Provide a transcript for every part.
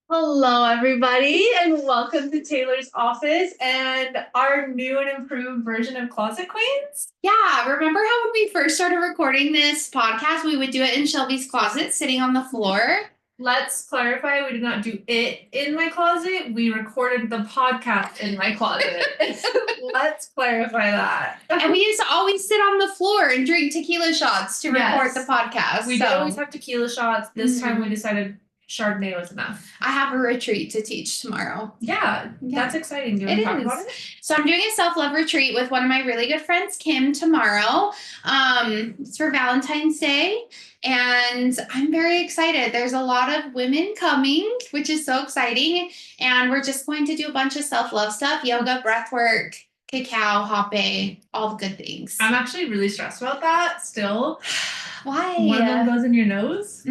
Hello, everybody, and welcome to Taylor's office and our new and improved version of Closet Queens. Yeah, remember how when we first started recording this podcast, we would do it in Shelby's closet, sitting on the floor? Let's clarify, we did not do it in my closet. We recorded the podcast in my closet. Let's clarify that. And we used to always sit on the floor and drink tequila shots to record the podcast. We did always have tequila shots. This time we decided Chardonnay was enough. I have a retreat to teach tomorrow. Yeah, that's exciting. Do you want to talk about it? So I'm doing a self-love retreat with one of my really good friends, Kim, tomorrow. It's for Valentine's Day, and I'm very excited. There's a lot of women coming, which is so exciting, and we're just going to do a bunch of self-love stuff, yoga, breath work, cacao, hape, all the good things. I'm actually really stressed about that still. Why? One of them goes in your nose?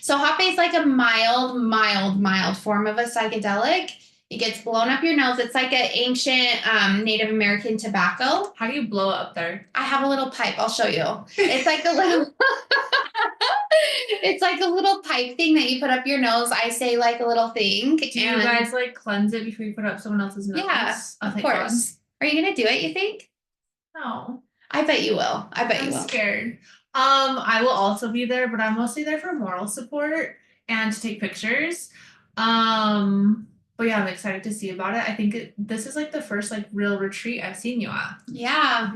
So hape is like a mild form of a psychedelic. It gets blown up your nose. It's like an ancient Native American tobacco. How do you blow it up there? I have a little pipe. I'll show you. It's like a little... It's like a little pipe thing that you put up your nose. I say like a little thing. Do you guys like cleanse it before you put it up someone else's nose? Yeah, of course. God. Are you going to do it, you think? No. I bet you will. I'm scared. I will also be there, but I'm mostly there for moral support and to take pictures. But yeah, I'm excited to see about it. I think this is like the first like real retreat I've seen you at. Yeah.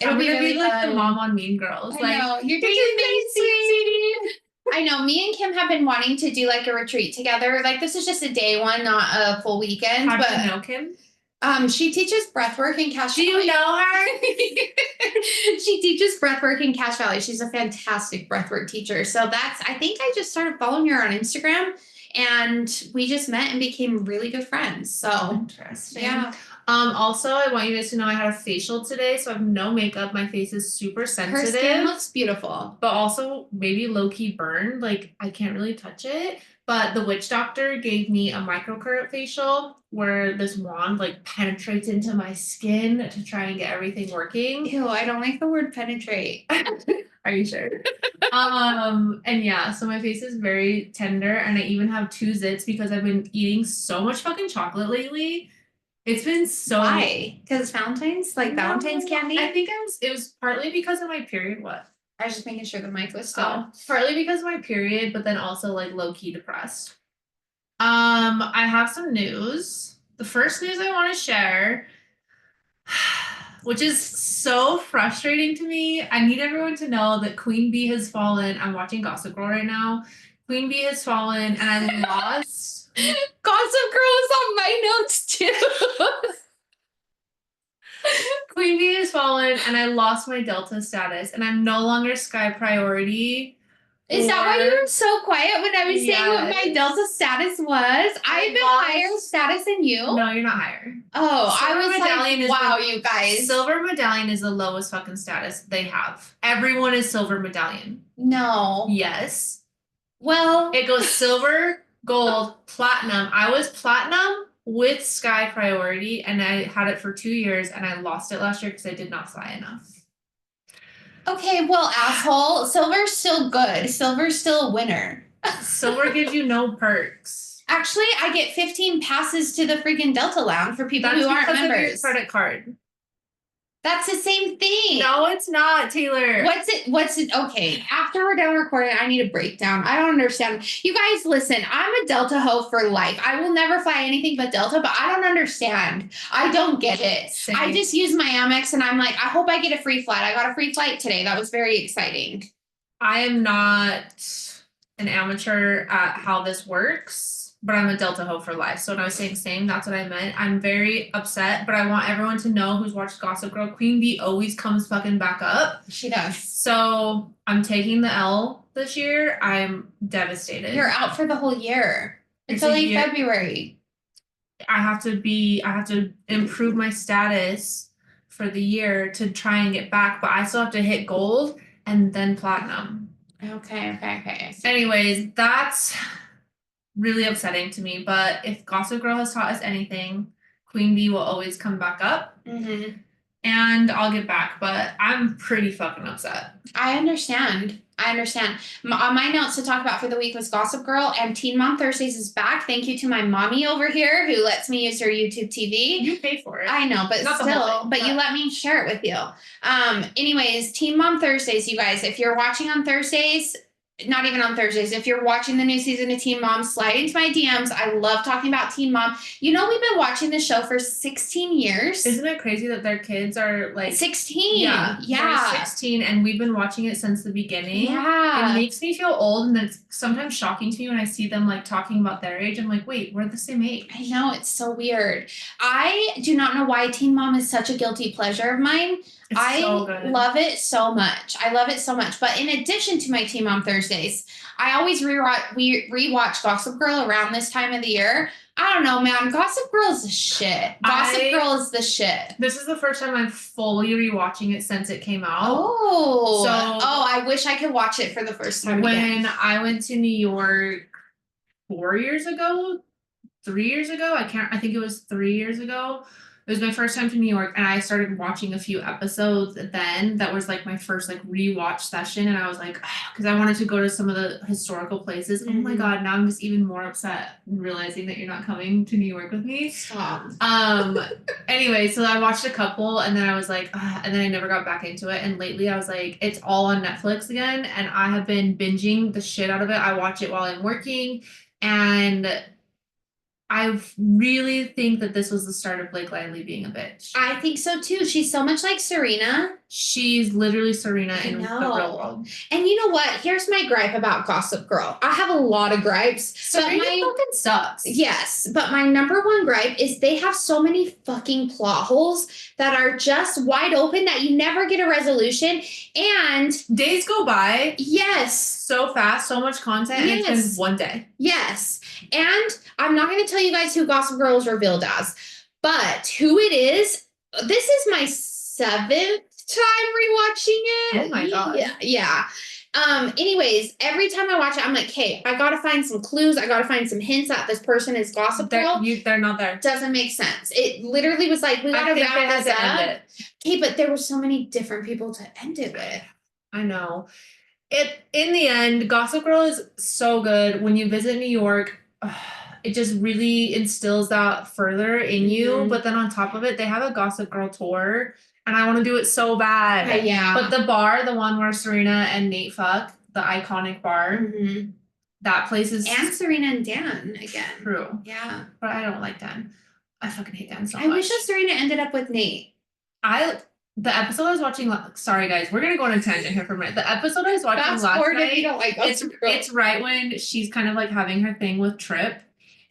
It'll be really like fun. The mom on Mean Girls. I know. You're doing sweetie. I know. Me and Kim have been wanting to do like a retreat together. Like this is just a day one, not a full weekend. How do you know Kim? She teaches breathwork in Cache Valley. Do you know her? She teaches breathwork in Cache Valley. She's a fantastic breathwork teacher. So I think I just started following her on Instagram, and we just met and became really good friends. So interesting. Yeah. Also, I want you guys to know I had a facial today, so I have no makeup. My face is super sensitive. Her skin looks beautiful. But also maybe low-key burned. Like, I can't really touch it. But the witch doctor gave me a microcurrent facial where this wand like penetrates into my skin to try and get everything working. Ew, I don't like the word penetrate. Are you sure? And yeah, so my face is very tender, and I even have 2 zits because I've been eating so much fucking chocolate lately. It's been so... Why? Because Valentine's candy? I think it was partly because of my period. What? I was just making sure the mic was still. Partly because of my period, but then also like low-key depressed. I have some news. The first news I want to share, which is so frustrating to me. I need everyone to know that Queen Bee has fallen. I'm watching Gossip Girl right now. Queen Bee has fallen, and I lost. Gossip Girl is on my notes too. Queen Bee has fallen, and I lost my Delta status, and I'm no longer Sky Priority. Is that why you were so quiet when I was saying what my Delta status was? I have a higher status than you. No, you're not higher. Oh, Silver I was medallion like, wow, you guys. Silver medallion is the lowest fucking status they have. Everyone is silver medallion. No. Yes. Well, it goes silver, gold, platinum. I was platinum with Sky Priority, and I had it for 2 years, and I lost it last year because I did not fly enough. Okay, well, asshole, silver's still good. Silver's still a winner. Silver gives you no perks. Actually, I get 15 passes to the freaking Delta Lounge for people who aren't members. Of your credit card. That's the same thing. No, it's not, Taylor. What's it? Okay, after we're done recording, I need a breakdown. I don't understand. You guys, listen, I'm a Delta hoe for life. I will never fly anything but Delta, but I don't understand. I don't get it. Same. I just use my Amex, and I'm like, I hope I get a free flight. I got a free flight today. That was very exciting. I am not an amateur at how this works, but I'm a Delta hoe for life. So when I was saying same, that's what I meant. I'm very upset, but I want everyone to know who's watched Gossip Girl, Queen Bee always comes fucking back up. She does. So I'm taking the L this year. I'm devastated. You're out for the whole year. Until like February. I have to improve my status for the year to try and get back, but I still have to hit gold and then platinum. Okay. Anyways, that's really upsetting to me, but if Gossip Girl has taught us anything, Queen Bee will always come back up. And I'll get back, but I'm pretty fucking upset. I understand. I understand. On my notes to talk about for the week was Gossip Girl and Teen Mom Thursdays is back. Thank you to my mommy over here who lets me use her YouTube TV. You pay for it. I know, but Not the still, whole thing, but you let me share it with you. Anyways, Teen Mom Thursdays, you guys, if you're watching on Thursdays, not even on Thursdays, if you're watching the new season of Teen Mom, slide into my DMs. I love talking about Teen Mom. You know, we've been watching the show for 16 years. Isn't it crazy that their kids are like 16? Yeah. Yeah. They're 16 and we've been watching it since the beginning. Yeah. It makes me feel old and it's sometimes shocking to me when I see them like talking about their age. I'm like, wait, we're the same age. I know, it's so weird. I do not know why Teen Mom is such a guilty pleasure of mine. It's so good. Love it so much. I love it so much. But in addition to my Teen Mom Thursdays, I always rewatch Gossip Girl around this time of the year. I don't know, man. Gossip Girl is the shit. Gossip Girl is the shit. This is the first time I'm fully rewatching it since it came out. Oh. So I wish I could watch it for the first time again. When I went to New York 4 years ago, 3 years ago, I think it was 3 years ago. It was my first time to New York and I started watching a few episodes then. That was like my first like rewatch session and I was like, because I wanted to go to some of the historical places. Oh my God, now I'm just even more upset realizing that you're not coming to New York with me. Stop. Anyway, so I watched a couple and then I was like, and then I never got back into it. And lately I was like, it's all on Netflix again and I have been binging the shit out of it. I watch it while I'm working and I really think that this was the start of Blake Lively being a bitch. I think so too. She's so much like Serena. She's literally Serena in the real world. And you know what? Here's my gripe about Gossip Girl. I have a lot of gripes. Serena fucking sucks. Yes, but my number one gripe is they have so many fucking plot holes that are just wide open that you never get a resolution. And days go by. Yes. So fast, so much content, and it's been one day. Yes. And I'm not going to tell you guys who Gossip Girl is revealed as, but who it is, this is my 7th time rewatching it. Oh my God. Yeah. Anyways, every time I watch it, I'm like, hey, I gotta find some clues. I gotta find some hints that this person is Gossip Girl. They're not there. Doesn't make sense. It literally was like, we gotta wrap this up. Okay, but there were so many different people to end it with. I know. In the end, Gossip Girl is so good. When you visit New York, it just really instills that further in you. But then on top of it, they have a Gossip Girl tour. And I want to do it so bad. Yeah. But the bar, the one where Serena and Nate fuck, the iconic bar, that place is... And Serena and Dan again. True. Yeah. But I don't like Dan. I fucking hate Dan so much. I wish that Serena ended up with Nate. The episode I was watching... Sorry, guys. We're going to go on a tangent here for a minute. The episode I was watching last night... If you don't like it's right when she's kind of like having her thing with Trip.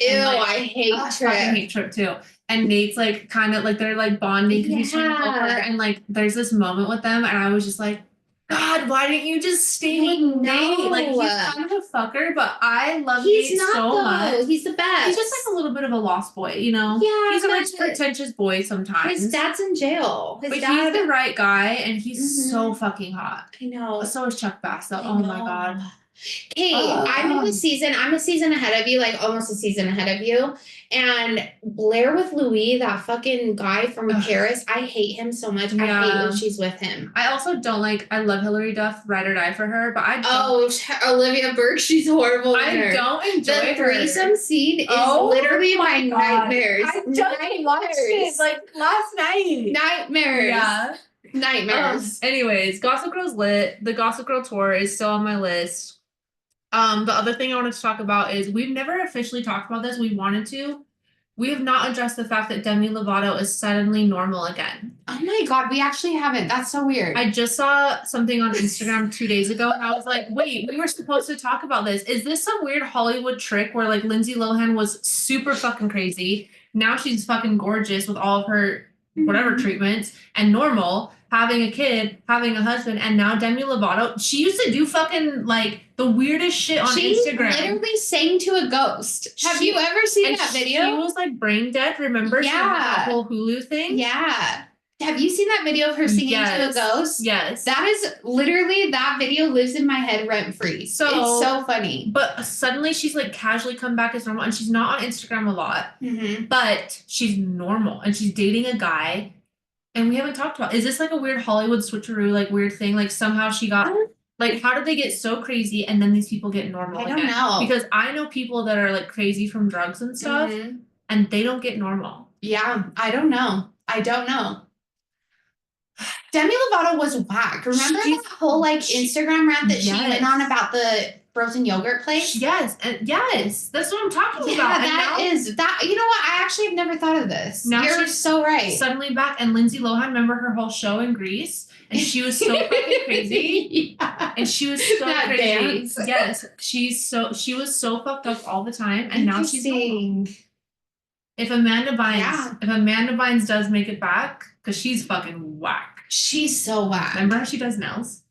Ew, I hate Trip. I hate Trip too. And Nate's like kind of like they're like bonding because he's trying to help her. And like there's this moment with them, and I was just like, God, why didn't you just stay with Nate? Like he's kind of a fucker, but I love Nate so much. He's the best. He's just like a little bit of a lost boy, you know? Yeah. He's a rich, pretentious boy sometimes. His dad's in jail. But he's the right guy, and he's so fucking hot. I know. So is Chuck Bass, though. Oh my God. Hey, I'm a season ahead of you, like almost a season ahead of you. And Blair with Louis, that fucking guy from Paris, I hate him so much. I hate when she's with him. I also don't like, I love Hilary Duff, ride or die for her, but I don't. Olivia Burke, she's horrible. I don't enjoy her. The threesome scene is literally my nightmares. I just watched it like last night. Nightmares. Yeah. Nightmares. Anyways, Gossip Girl's lit. The Gossip Girl tour is still on my list. The other thing I wanted to talk about is we've never officially talked about this. We wanted to. We have not addressed the fact that Demi Lovato is suddenly normal again. Oh my God, we actually haven't. That's so weird. I just saw something on Instagram 2 days ago and I was like, wait, we were supposed to talk about this. Is this some weird Hollywood trick where like Lindsay Lohan was super fucking crazy? Now she's fucking gorgeous with all of her whatever treatments and normal, having a kid, having a husband, and now Demi Lovato, she used to do fucking like the weirdest shit on Instagram. She literally sang to a ghost. Have you ever seen that video? She was like brain dead, remember? Yeah. She had that whole Hulu thing. Yeah. Have you seen that video of her singing to a ghost? Yes. That is literally, that video lives in my head rent free. So it's so funny. But suddenly she's like casually come back as normal and she's not on Instagram a lot, but she's normal and she's dating a guy. And we haven't talked about, is this like a weird Hollywood switcheroo, like weird thing? Like somehow she got Like, how did they get so crazy and then these people get normal I don't again? know. Because I know people that are like crazy from drugs and stuff, and they don't get normal. Yeah, I don't know. I don't know. Demi Lovato was whack. Remember She's- that whole like Instagram rant that she went on Yes. about the frozen yogurt place? Yes, and yes, that's what I'm talking Yeah, about. that is that. You know what? I actually have never thought of this. Now You're she's so right. suddenly back, and Lindsay Lohan, remember her whole show in Greece, and she was so fucking crazy, Yeah. and she was so That crazy. dance. Yes, she was so fucked up all the time, and now she's normal. Interesting. If Amanda Bynes, Yeah. if Amanda Bynes does make it back, because she's fucking whack. She's so whack. Remember how she does nails?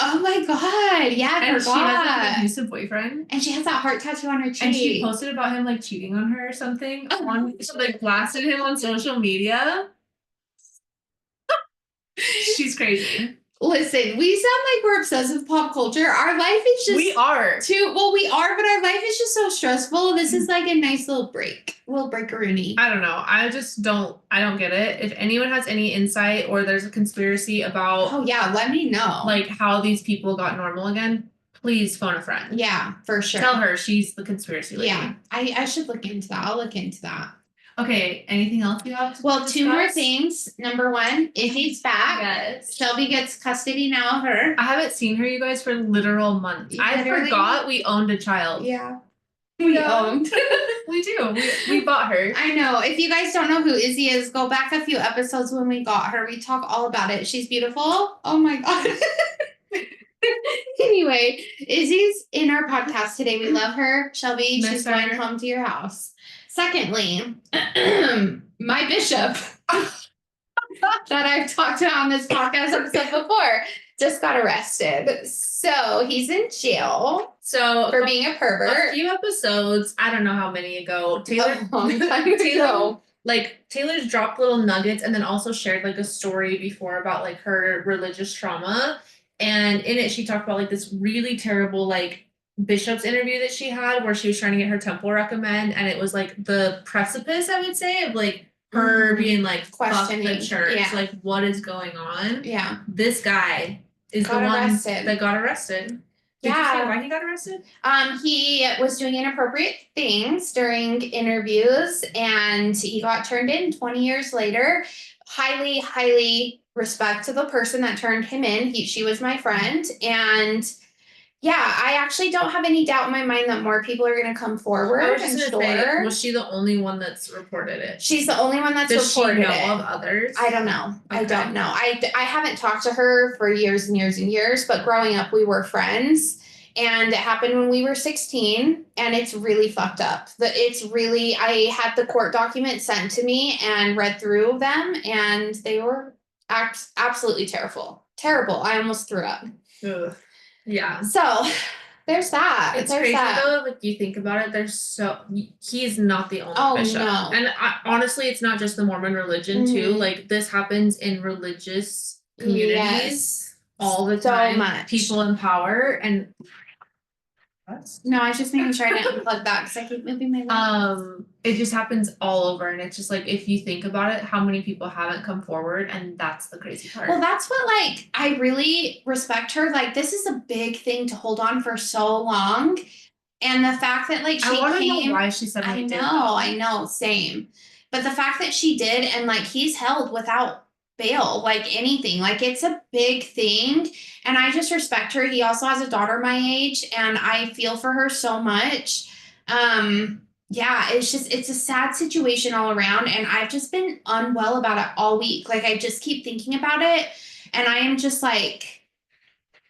Oh my god! Yeah, I And she has like, an forgot. abusive boyfriend. And she has that heart tattoo on her cheek. And she posted about him like cheating on her or something. She like blasted him on social media. She's crazy. Listen, we sound like we're obsessed with pop culture. Our life is just We are. we are, but our life is just so stressful. This is like a nice little break-a-rooney. I don't know. I don't get it. If anyone has any insight or there's a conspiracy about Oh yeah, let me know. like how these people got normal again, please phone a friend. Yeah, for sure. Tell her she's the conspiracy lady. Yeah, I should look into that. I'll look into that. Okay, anything else you have to Well, discuss? 2 more things. Number 1, Izzy's back. Yes. Shelby gets custody now of her. I haven't seen her, you guys, for literal months. I Literally? forgot we owned a child. Yeah. We owned. We do. We bought her. I know. If you guys don't know who Izzy is, go back a few episodes when we got her. We talk all about it. She's beautiful. Oh my god. Anyway, Izzy's in our podcast today. We love her. Shelby, Miss she's her. going home to your house. Secondly, my bishop that I've talked about on this podcast episode before just got arrested. So he's in jail So for being a a pervert. few episodes, I don't know how many ago, A long time ago. Taylor's dropped little nuggets and then also shared like a story before about like her religious trauma. And in it, she talked about like this really terrible like bishop's interview that she had where she was trying to get her temple recommend, and it was like the precipice, I would say, of like her being like questioning the church, yeah. like what is going on. Yeah. This guy is Got the one arrested. that got arrested. Did you Yeah. say why he got arrested? He was doing inappropriate things during interviews and he got turned in 20 years later. Highly, highly respect to the person that turned him in. She was my friend. And yeah, I actually don't have any doubt in my mind that more people are going to come forward I was just and gonna say, sure. was she the only one that's reported it? She's the only one that's Does reported she know it. of others? I don't know. I Okay. don't know. I haven't talked to her for years and years and years, but growing up, we were friends. And it happened when we were 16, and it's really fucked up. I had the court documents sent to me and read through them, and they were absolutely terrible. Terrible. I almost threw up. Ugh. Yeah. So there's that. It's there's crazy that. though, like you think about it, he's not the only bishop. No. And honestly, it's not just the Mormon religion too. Mhm. Like this happens in religious communities Yes. all the So time. much. People in power and No, I was just making sure I didn't unplug that because I keep moving my leg. it just happens all over, and it's just like if you think about it, how many people haven't come forward, and that's the crazy part. Well, that's what like I really respect her. Like this is a big thing to hold on for so long. And the fact that like I want to know why she said I know, same. But the fact that she did and like he's held without bail, like anything, like it's a big thing. And I just respect her. He also has a daughter my age, and I feel for her so much. Yeah, it's a sad situation all around, and I've just been unwell about it all week. Like I just keep thinking about it, and I am just like,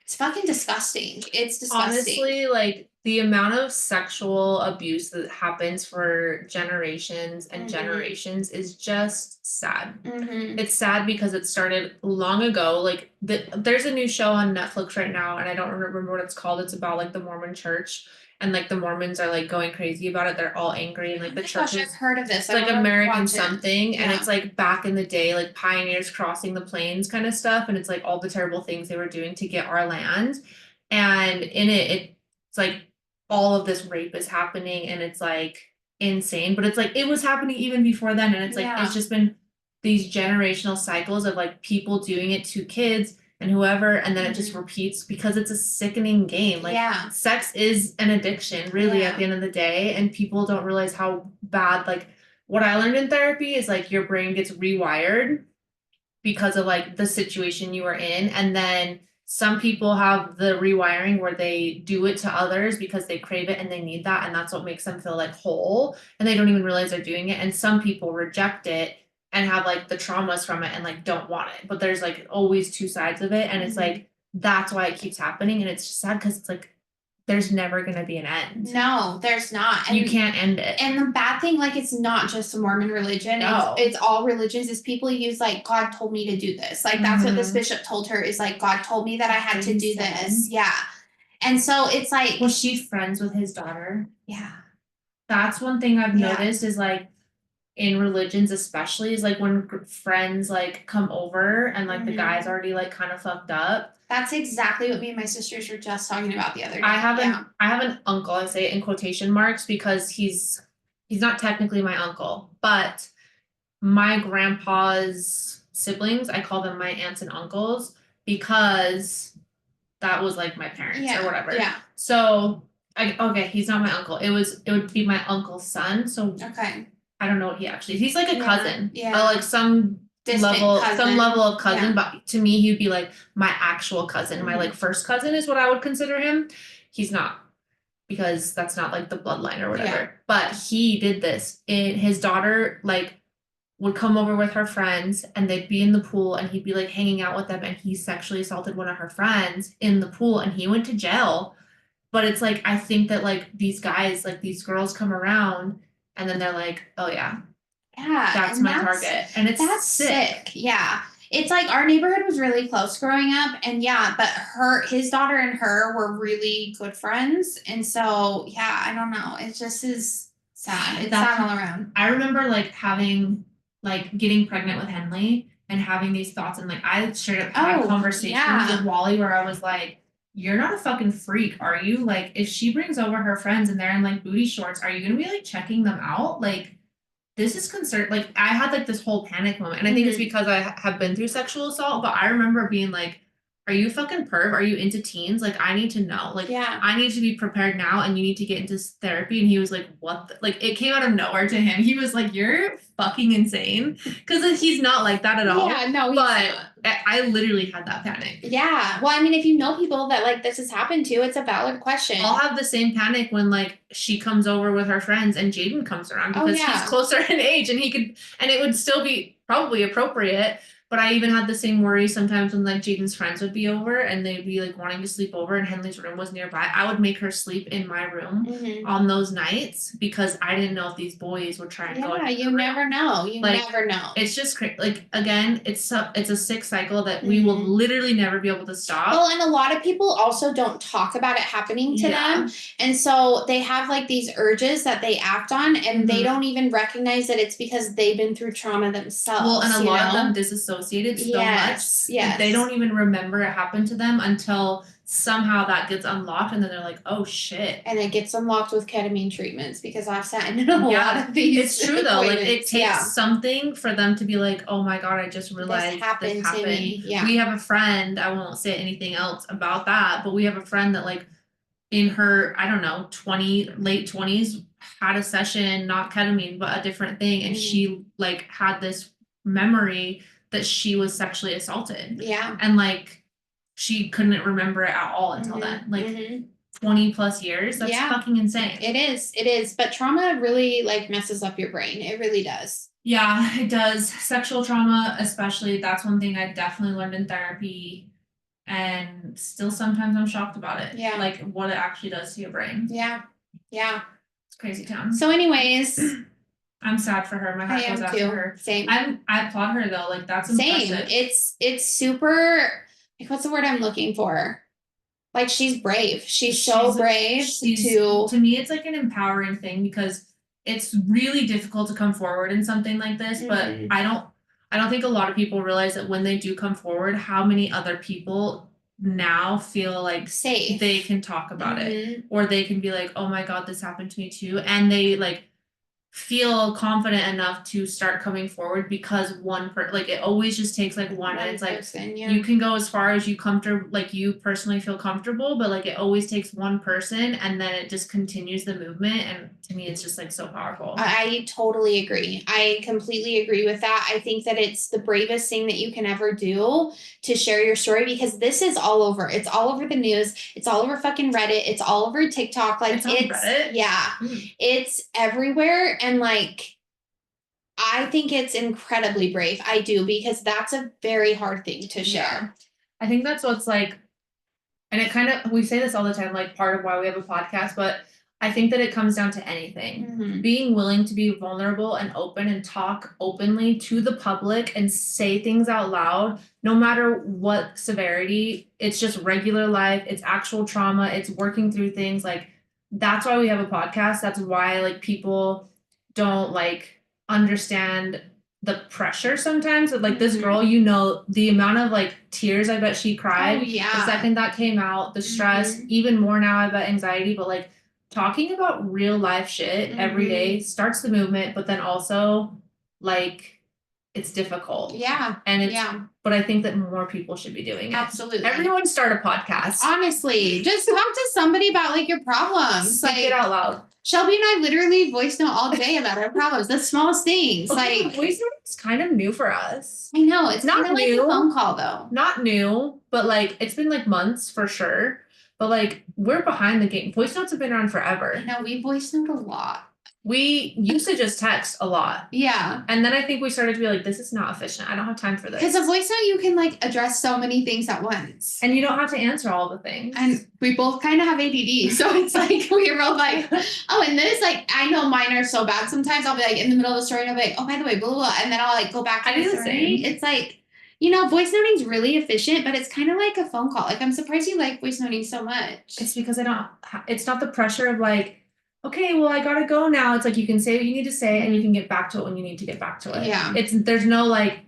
it's fucking disgusting. It's disgusting. Honestly, like the amount of sexual abuse that happens for generations and generations is just sad. It's sad because it started long ago. Like there's a new show on Netflix right now, and I don't remember what it's called. It's about like the Mormon church, and like the Mormons are like going crazy about it. They're all angry, and like the church I've heard of this. It's like American something, and Yeah. it's like back in the day, like pioneers crossing the plains kind of stuff, and it's like all the terrible things they were doing to get our land. And in it's like all of this rape is happening, and it's like insane, but it's like it was happening even before then, and it's like Yeah. it's just been these generational cycles of like people doing it to kids, and whoever, and then it just repeats because it's a sickening game. Like Yeah. sex is an addiction, really, Yeah. at the end of the day, and people don't realize how bad, like what I learned in therapy is like your brain gets rewired because of like the situation you were in, and then some people have the rewiring where they do it to others because they crave it and they need that, and that's what makes them feel like whole, and they don't even realize they're doing it. And some people reject it and have like the traumas from it and like don't want it, but there's like always two sides of it, and it's like that's why it keeps happening. And it's just sad because it's like there's never going to be an end. No, there's not. You can't end it. And the bad thing, like, it's not just the Mormon religion. No. It's all religions. Is people use like God told me to do this. Like that's what this bishop told her, is like God told me that I had to do this. Yeah. And so it's like, was she friends with his daughter? Yeah. That's one thing I've noticed is like in religions especially, is like when friends like come over and like the guy's already like kind of fucked up. That's exactly what me and my sisters were just talking about the other day. I have an uncle, I say it in quotation marks because he's not technically my uncle, but my grandpa's siblings, I call them my aunts and uncles because that was like my parents or whatever. Yeah. So okay, he's not my uncle. It would be my uncle's son. So okay. I don't know what he actually. He's like a cousin. Yeah. Like some Distant level, cousin. some level of cousin. But to me, he'd be like my actual cousin. My like first cousin is what I would consider him. He's not, because that's not like the bloodline or whatever. Yeah. But he did this. His daughter like would come over with her friends and they'd be in the pool and he'd be like hanging out with them, and he sexually assaulted one of her friends in the pool and he went to jail. But it's like I think that like these guys, like these girls come around and then they're like, oh yeah, that's my target. And that's sick. Yeah. It's like our neighborhood was really close growing up, and but his daughter and her were really good friends. And so I don't know. It just is sad. It's sad all around. I remember like getting pregnant with Henley and having these thoughts, and like I straight up had conversations with Wally where I was like, you're not a fucking freak, are you? Like, if she brings over her friends and they're in like booty shorts, are you gonna be like checking them out? Like, this is concern. Like, I had like this whole panic moment, and I think it's because I have been through sexual assault. But I remember being like, are you fucking perv? Are you into teens? Like, I need to know. Like, I need to be prepared now, and you need to get into therapy. And he was like, what? Like, it came out of nowhere to him. He was like, you're fucking insane. Because he's not like that at all. Yeah, no, but I literally had that panic. Yeah. Well, I mean, if you know people that like this has happened to, it's a valid question. I'll have the same panic when like she comes over with her friends and Jaden comes around because he's closer in age and it would still be probably appropriate. But I even had the same worry sometimes when like Jaden's friends would be over and they'd be like wanting to sleep over and Henley's room was nearby. I would make her sleep in my room on those nights because I didn't know if these boys would try and go. Yeah, you never know. You never know. It's just like, again, it's a sick cycle that we will literally never be able to stop. Well, and a lot of people also don't talk about it happening to them. And so they have like these urges that they act on and they don't even recognize that it's because they've been through trauma themselves. Well, and a lot of them disassociated so much. Yes. They don't even remember it happened to them until somehow that gets unlocked and then they're like, oh shit. And it gets unlocked with ketamine treatments because I've sat in a lot of these. It's true though. Like it takes something for them to be like, oh my God, I just realized this happened. To me. Yeah. We have a friend, I won't say anything else about that, but we have a friend that like in her, I don't know, late 20s had a session, not ketamine, but a different thing. And she like had this memory that she was sexually assaulted. Yeah. And like she couldn't remember it at all until then. Like 20 plus years. That's fucking insane. It is. But trauma really like messes up your brain. It really does. Yeah, it does. Sexual trauma, especially, that's one thing I definitely learned in therapy. And still sometimes I'm shocked about it. Yeah. Like what it actually does to your brain. Yeah. Yeah. It's crazy town. So anyways, I'm sad for her. My heart goes out to her. Same. I applaud her though. Like that's impressive. It's super. Like, what's the word I'm looking for? Like she's brave. She's so brave to me. It's like an empowering thing because it's really difficult to come forward in something like this. But I don't think a lot of people realize that when they do come forward, how many other people now feel like safe. They can talk about it, or they can be like, oh my God, this happened to me too, and they like feel confident enough to start coming forward because like it always just takes like one and it's like person, yeah. you can go as far as you comfortable like you personally feel comfortable, but like it always takes one person and then it just continues the movement, and to me it's just like so powerful. I totally agree. I completely agree with that. I think that it's the bravest thing that you can ever do to share your story, because this is all over. It's all over the news. It's all over fucking Reddit. It's all over TikTok. Like It's on Reddit? yeah, it's everywhere. And like, I think it's incredibly brave. I do, because that's a very hard thing to share. Yeah. I think that's what's like, and it kind of, we say this all the time, like part of why we have a podcast, but I think that it comes down to anything. Mhm. Being willing to be vulnerable and open and talk openly to the public and say things out loud, no matter what severity. It's just regular life, it's actual trauma, it's working through things. Like, that's why we have a podcast. That's why like people don't like understand the pressure sometimes with like this girl, you know, the amount of like tears I bet she cried the yeah. second that came out, the stress, even more now I bet anxiety, but like talking about real life shit every day starts the movement, but then also like it's difficult. Yeah. And it's but I think that more people should be doing it. Absolutely. Everyone start a podcast. Honestly, just talk to somebody about like your problems. Speak it out loud. Shelby and I literally voice note all day about our problems, the smallest things. Okay, like voice note is kind of new for us. I know, it's not kind of new. Like a phone call though. Not new, but like it's been like months for sure. But like we're behind the game. Voice notes have been around forever. I know, we voice note a lot. We used to just text a lot. Yeah. And then I think we started to be like, this is not efficient. I don't have time for this. Because a voice note, you can like address so many things at once. And you don't have to answer all the things. And we both kind of have ADD. So it's like, we're both like, oh, and this, like, I know mine are so bad. Sometimes I'll be like in the middle of a story and I'll be like, oh, by the way, blah, blah, blah. And then I'll like go back to I do the same. It's like, you know, voice noting is really efficient, but it's kind of like a phone call. Like, I'm surprised you like voice noting so much. It's because it's not the pressure of like, okay, well, I gotta go now. It's like you can say what you need to say and you can get back to it when you need to get back to it. Yeah. There's no like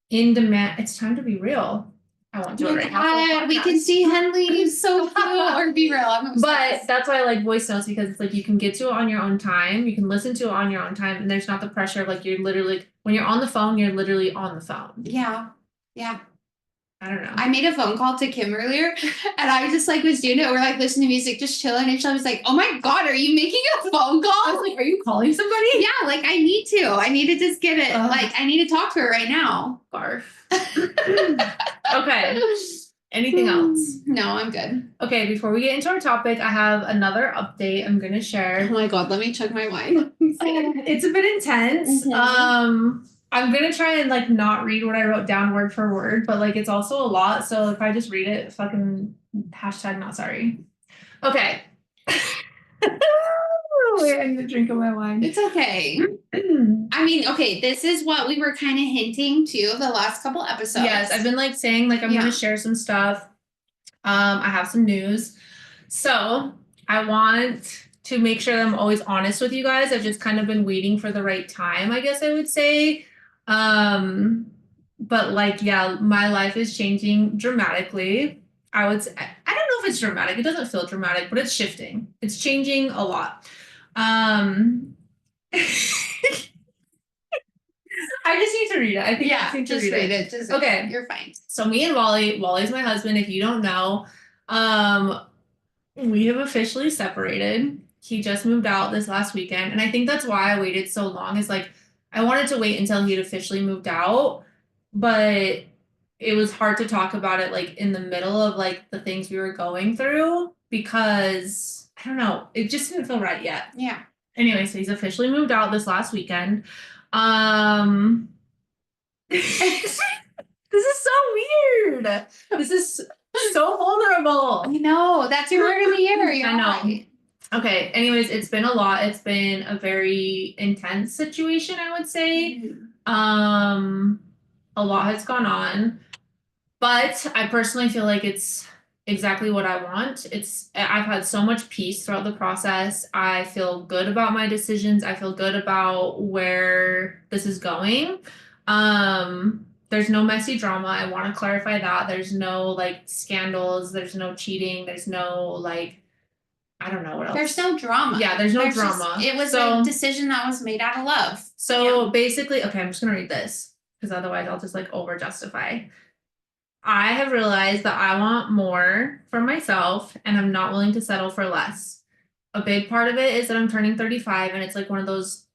in demand. It's time to be real. I want to do it right now. We can see Henley so cute. Or be real. But that's why I like voice notes, because it's like you can get to it on your own time. You can listen to it on your own time, and there's not the pressure of like you're literally when you're on the phone, you're literally on the phone. Yeah. Yeah. I don't know. I made a phone call to Kim earlier and I just like was doing it. We're like listening to music, just chilling. And she was like, oh my God, are you making a phone call? I was like, are you calling somebody? Yeah, like I need to. I need to just get it. Like I need to talk to her right now. Barf. Okay. Anything else? No, I'm good. Okay, before we get into our topic, I have another update I'm gonna share. Oh my God, let me chug my wine. It's a bit intense. I'm gonna try and like not read what I wrote down word for word, but like it's also a lot. So if I just read it, fucking hashtag not sorry. Okay. Wait, I need a drink of my wine. It's okay. I mean, okay, this is what we were kind of hinting to the last couple episodes. Yes, I've been like saying like I'm gonna share some stuff. I have some news. So I want to make sure that I'm always honest with you guys. I've just kind of been waiting for the right time, I guess I would say. But like, yeah, my life is changing dramatically. I would say, I don't know if it's dramatic. It doesn't feel dramatic, but it's shifting. It's changing a lot. I just need to read it. I think I need to read it. Just okay. You're fine. So me and Wally's my husband, if you don't know, we have officially separated. He just moved out this last weekend. And I think that's why I waited so long, is like, I wanted to wait until he'd officially moved out, but it was hard to talk about it like in the middle of like the things we were going through, because I don't know, it just didn't feel right yet. Yeah. Anyway, so he's officially moved out this last weekend. This is so weird. This is so vulnerable. I know. That's your word of the year. I know. Right. Okay. Anyways, it's been a lot. It's been a very intense situation, I would say. A lot has gone on, but I personally feel like it's exactly what I want. I've had so much peace throughout the process. I feel good about my decisions. I feel good about where this is going. There's no messy drama. I want to clarify that. There's no like scandals. There's no cheating. There's no like I don't know what else. There's no drama. Yeah, there's no drama. It was So, a decision that was made out of love. It was a decision that was made out of love. So basically, okay, I'm just gonna read this because otherwise I'll just like over justify. I have realized that I want more for myself and I'm not willing to settle for less. A big part of it is that I'm turning 35 and it's like one of those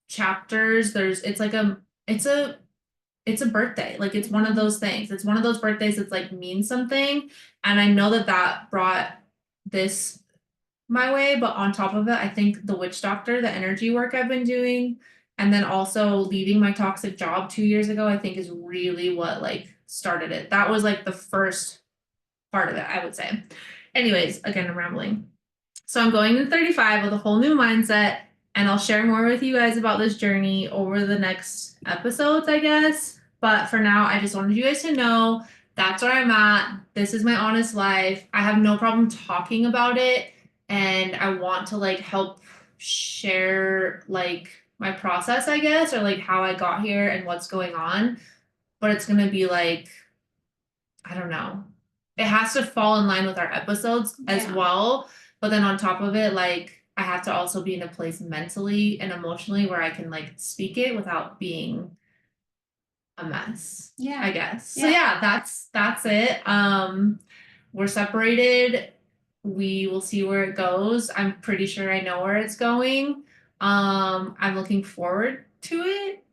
chapters. It's like it's a birthday. Like it's one of those things. It's one of those birthdays that's like means something. And I know that that brought this my way, but on top of it, I think the witch doctor, the energy work I've been doing, and then also leaving my toxic job 2 years ago, I think is really what like started it. That was like the first part of it, I would say. Anyways, again, I'm rambling. So I'm going to 35 with a whole new mindset, and I'll share more with you guys about this journey over the next episodes, I guess. But for now, I just wanted you guys to know that's where I'm at. This is my honest life. I have no problem talking about it, and I want to like help share like my process, I guess, or like how I got here and what's going on. But it's going to be like I don't know. It has to fall in line with our episodes as well. But then on top of it, like I have to also be in a place mentally and emotionally where I can like speak it without being a mess. Yeah. I guess. So yeah, that's it. We're separated. We will see where it goes. I'm pretty sure I know where it's going. I'm looking forward to it.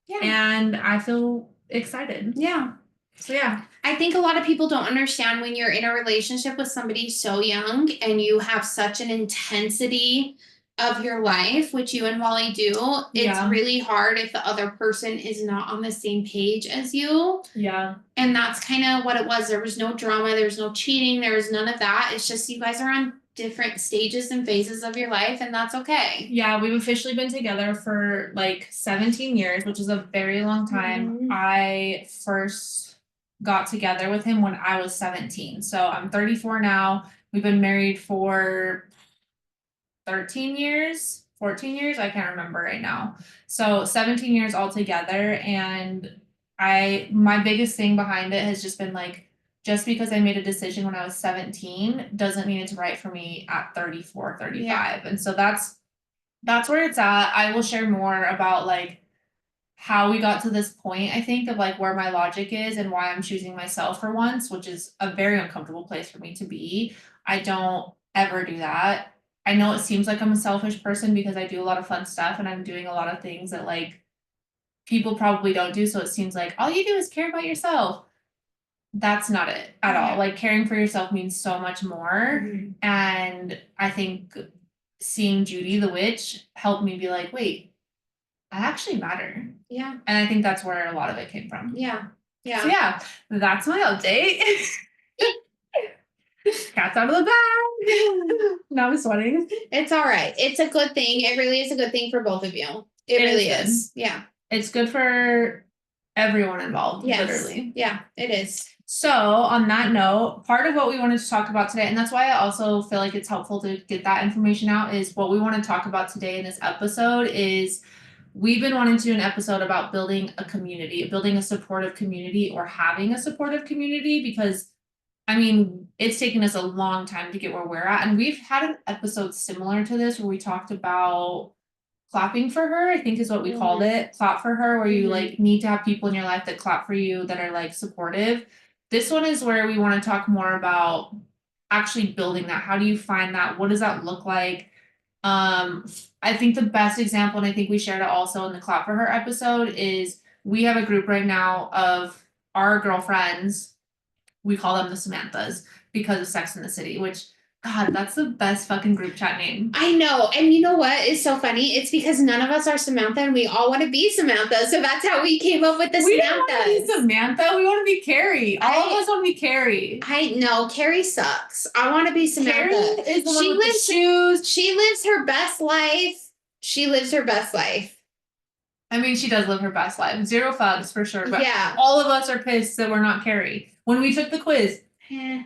Yeah. And I feel excited. Yeah. So yeah. I think a lot of people don't understand when you're in a relationship with somebody so young and you have such an intensity of your life, which you and Wally do. It's really hard if the other person is not on the same page as you. Yeah. And that's kind of what it was. There was no drama, there was no cheating, there was none of that. It's just you guys are on different stages and phases of your life, and that's okay. Yeah, we've officially been together for like 17 years, which is a very long time. I first got together with him when I was 17. So I'm 34 now. We've been married for 13 years, 14 years, I can't remember right now. So 17 years altogether. And my biggest thing behind it has just been like, just because I made a decision when I was 17 doesn't mean it's right for me at 34, 35. Yeah. And so that's where it's at. I will share more about like how we got to this point, I think, of like where my logic is and why I'm choosing myself for once, which is a very uncomfortable place for me to be. I don't ever do that. I know it seems like I'm a selfish person because I do a lot of fun stuff and I'm doing a lot of things that like people probably don't do. So it seems like all you do is care about yourself. That's not it at all. Like caring for yourself means so much more. And I think seeing Judy the witch helped me be like, wait, I actually matter. Yeah. And I think that's where a lot of it came from. Yeah. Yeah. So yeah, that's my update. Cat's out of the bag. Now I'm sweating. It's all right. It's a good thing. It really is a good thing for both of you. It really is. Yeah. It's good for everyone involved, literally. Yeah, it is. So on that note, part of what we wanted to talk about today, and that's why I also feel like it's helpful to get that information out, is what we want to talk about today in this episode is we've been wanting to do an episode about building a community, building a supportive community or having a supportive community because I mean, it's taken us a long time to get where we're at. And we've had an episode similar to this where we talked about clapping for her, I think is what we called it. Clap for her, where you like need to have people in your life that clap for you that are like supportive. This one is where we want to talk more about actually building that. How do you find that? What does that look like? I think the best example, and I think we shared it also in the clap for her episode, is we have a group right now of our girlfriends. We call them the Samanthas because of Sex in the City, which God, that's the best fucking group chat name. I know. And you know what is so funny? It's because none of us are Samantha and we all want to be Samantha. So that's how we came up with the We don't want to be Samantha. We want to be Carrie. All of us want to be Carrie. I know. Carrie sucks. I want to be Samantha. Carrie is the one with the shoes. She lives her best life. She lives her best life. I mean, she does live her best life. Zero fucks for sure. But all of us are pissed that we're not Carrie. When we took the quiz. Yeah,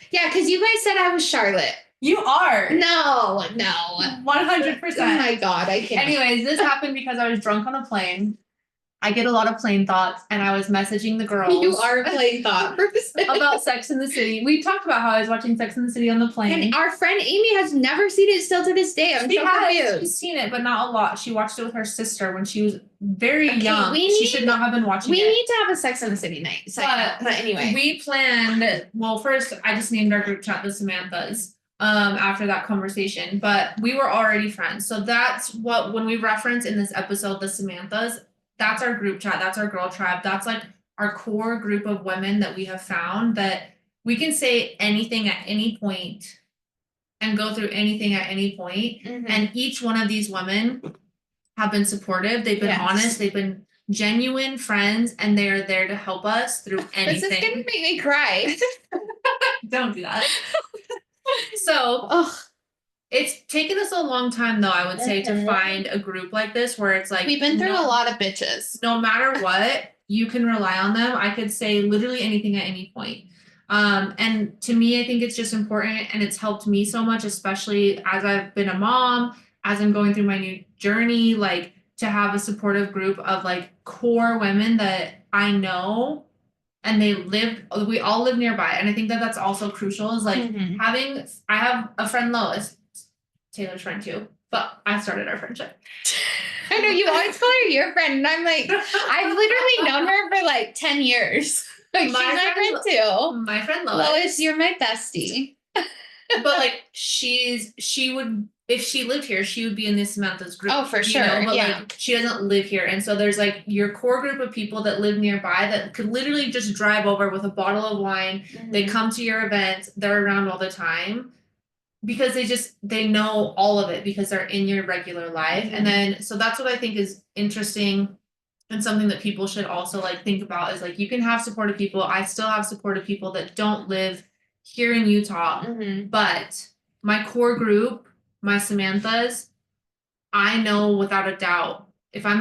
because you guys said I was Charlotte. You are. No. 100%. Oh my God, I can't. Anyways, this happened because I was drunk on a plane I get a lot of plain thoughts, and I was messaging the girls. You are a plain thought person. About Sex in the City. We talked about how I was watching Sex in the City on the plane. And our friend Amy has never seen it still to this day. I'm so confused. She's seen it, but not a lot. She watched it with her sister when she was very young. She should not have been watching it. We need to have a Sex in the City night. But anyway. We planned, well, first I just named our group chat the Samanthas after that conversation, but we were already friends. So that's what, when we reference in this episode the Samanthas, that's our group chat, that's our girl tribe, that's like our core group of women that we have found that we can say anything at any point and go through anything at any point. And each one of these women have been supportive, they've been honest, they've been genuine friends, and they are there to help us through anything. This is gonna make me cry. Don't do that. So it's taken us a long time, though, I would say, to find a group like this where it's like we've been through a lot of bitches. No matter what, you can rely on them. I could say literally anything at any point. And to me, I think it's just important, and it's helped me so much, especially as I've been a mom, as I'm going through my new journey, like to have a supportive group of like core women that I know, and we all live nearby. And I think that that's also crucial, is like I have a friend, Lois, Taylor's friend too, but I started our friendship. I know, you always call her your friend, and I'm like, I've literally known her for like 10 years. Like, she's my friend too. My friend Lois. Lois, you're my bestie. But like she would, if she lived here, she would be in this Samantha's group. Oh, for sure. But like she doesn't live here. And so there's like your core group of people that live nearby that could literally just drive over with a bottle of wine. They come to your events, they're around all the time. Because they know all of it because they're in your regular life. And then so that's what I think is interesting, and something that people should also like think about is like you can have supportive people. I still have supportive people that don't live here in Utah, but my core group, my Samanthas, I know without a doubt if I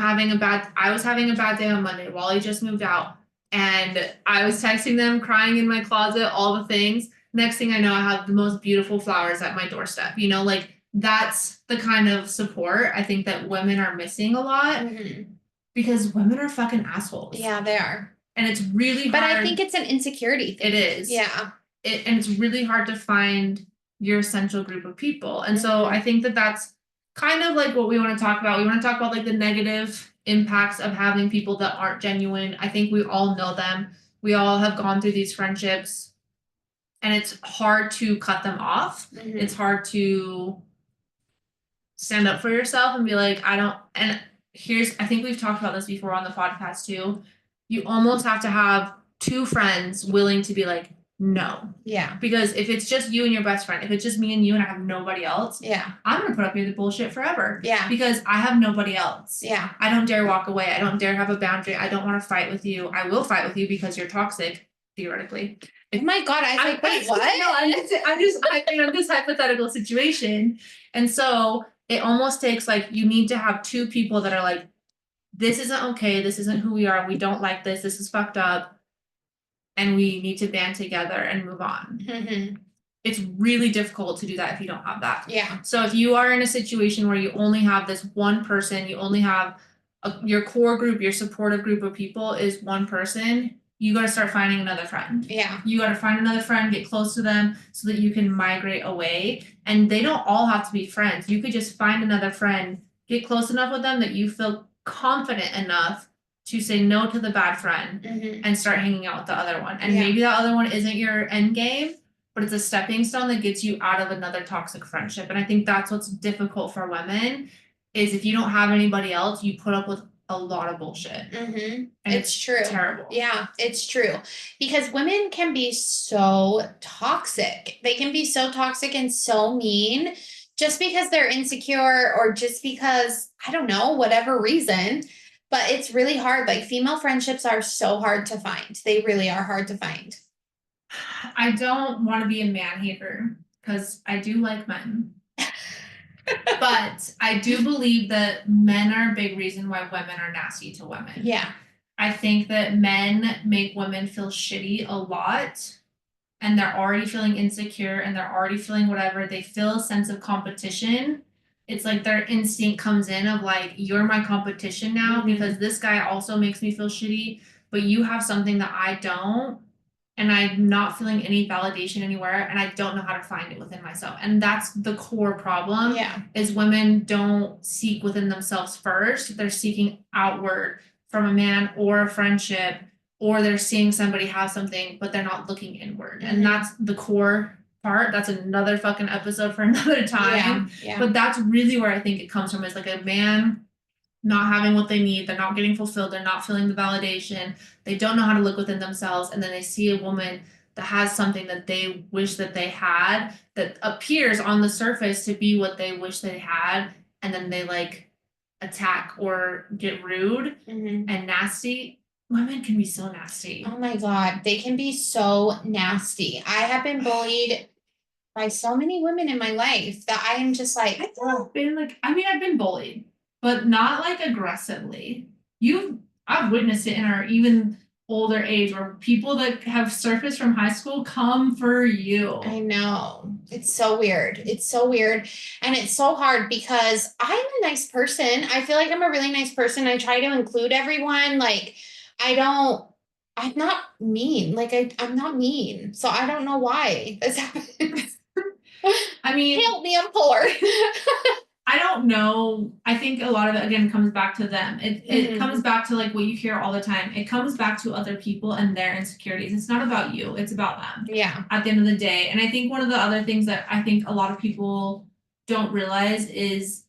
was having a bad day on Monday. Wally just moved out, and I was texting them, crying in my closet, all the things. Next thing I know, I have the most beautiful flowers at my doorstep. Like that's the kind of support I think that women are missing a lot, because women are fucking assholes. Yeah, they are. And it's really hard. But I think it's an insecurity thing. It is. Yeah. And it's really hard to find your essential group of people. And so I think that that's kind of like what we want to talk about. We want to talk about like the negative impacts of having people that aren't genuine. I think we all know them. We all have gone through these friendships, and it's hard to cut them off. It's hard to stand up for yourself and be like, I think we've talked about this before on the podcast too. You almost have to have two friends willing to be like, no. Yeah. Because if it's just you and your best friend, if it's just me and you and I have nobody else, I'm gonna put up with the bullshit forever. Yeah. Because I have nobody else. Yeah. I don't dare walk away. I don't dare have a boundary. I don't want to fight with you. I will fight with you because you're toxic, theoretically. Oh my God, I was like, wait, what? No, I'm just hyping on this hypothetical situation. And so it almost takes like, you need to have two people that are like, this isn't okay, this isn't who we are, we don't like this is fucked up, and we need to band together and move on. It's really difficult to do that if you don't have that. Yeah. So if you are in a situation where you only have this one person, you only have your core group, your supportive group of people is one person, you got to start finding another friend. Yeah. You got to find another friend, get close to them so that you can migrate away. And they don't all have to be friends. You could just find another friend, get close enough with them that you feel confident enough to say no to the bad friend and start hanging out with the other one. And maybe that other one isn't your end game, but it's a stepping stone that gets you out of another toxic friendship. And I think that's what's difficult for women, is if you don't have anybody else, you put up with a lot of bullshit. And it's true. Terrible. Yeah, it's true. Because women can be so toxic. They can be so toxic and so mean just because they're insecure, or just because, I don't know, whatever reason. But it's really hard. Like, female friendships are so hard to find. They really are hard to find. I don't want to be a man hater because I do like men. But I do believe that men are a big reason why women are nasty to women. Yeah. I think that men make women feel shitty a lot, and they're already feeling insecure, and they're already feeling whatever. They feel a sense of competition it's like their instinct comes in of like, you're my competition now because this guy also makes me feel shitty, but you have something that I don't, and I'm not feeling any validation anywhere, and I don't know how to find it within myself. And that's the core problem. Yeah. Is women don't seek within themselves first. They're seeking outward from a man or a friendship, or they're seeing somebody have something, but they're not looking inward. And that's the core part. That's another fucking episode for another time. Yeah. But that's really where I think it comes from, is like a man not having what they need, they're not getting fulfilled, they're not feeling the validation, they don't know how to look within themselves, and then they see a woman that has something that they wish that they had, that appears on the surface to be what they wish they had, and then they like attack or get rude and nasty. Women can be so nasty. Oh my God, they can be so nasty. I have been bullied by so many women in my life that I am just like, I've been bullied, but not like aggressively. I've witnessed it in our even older age where people that have surfaced from high school come for you. I know. It's so weird. It's so weird. And it's so hard because I'm a nice person. I feel like I'm a really nice person. I try to include everyone. Like, I'm not mean. Like, I'm not mean. So I don't know why this happens. I mean, help me, I'm poor. I don't know. I think a lot of it again comes back to them. It comes back to like what you hear all the time. It comes back to other people and their insecurities. It's not about you, it's about them. Yeah. At the end of the day. And I think one of the other things that I think a lot of people don't realize is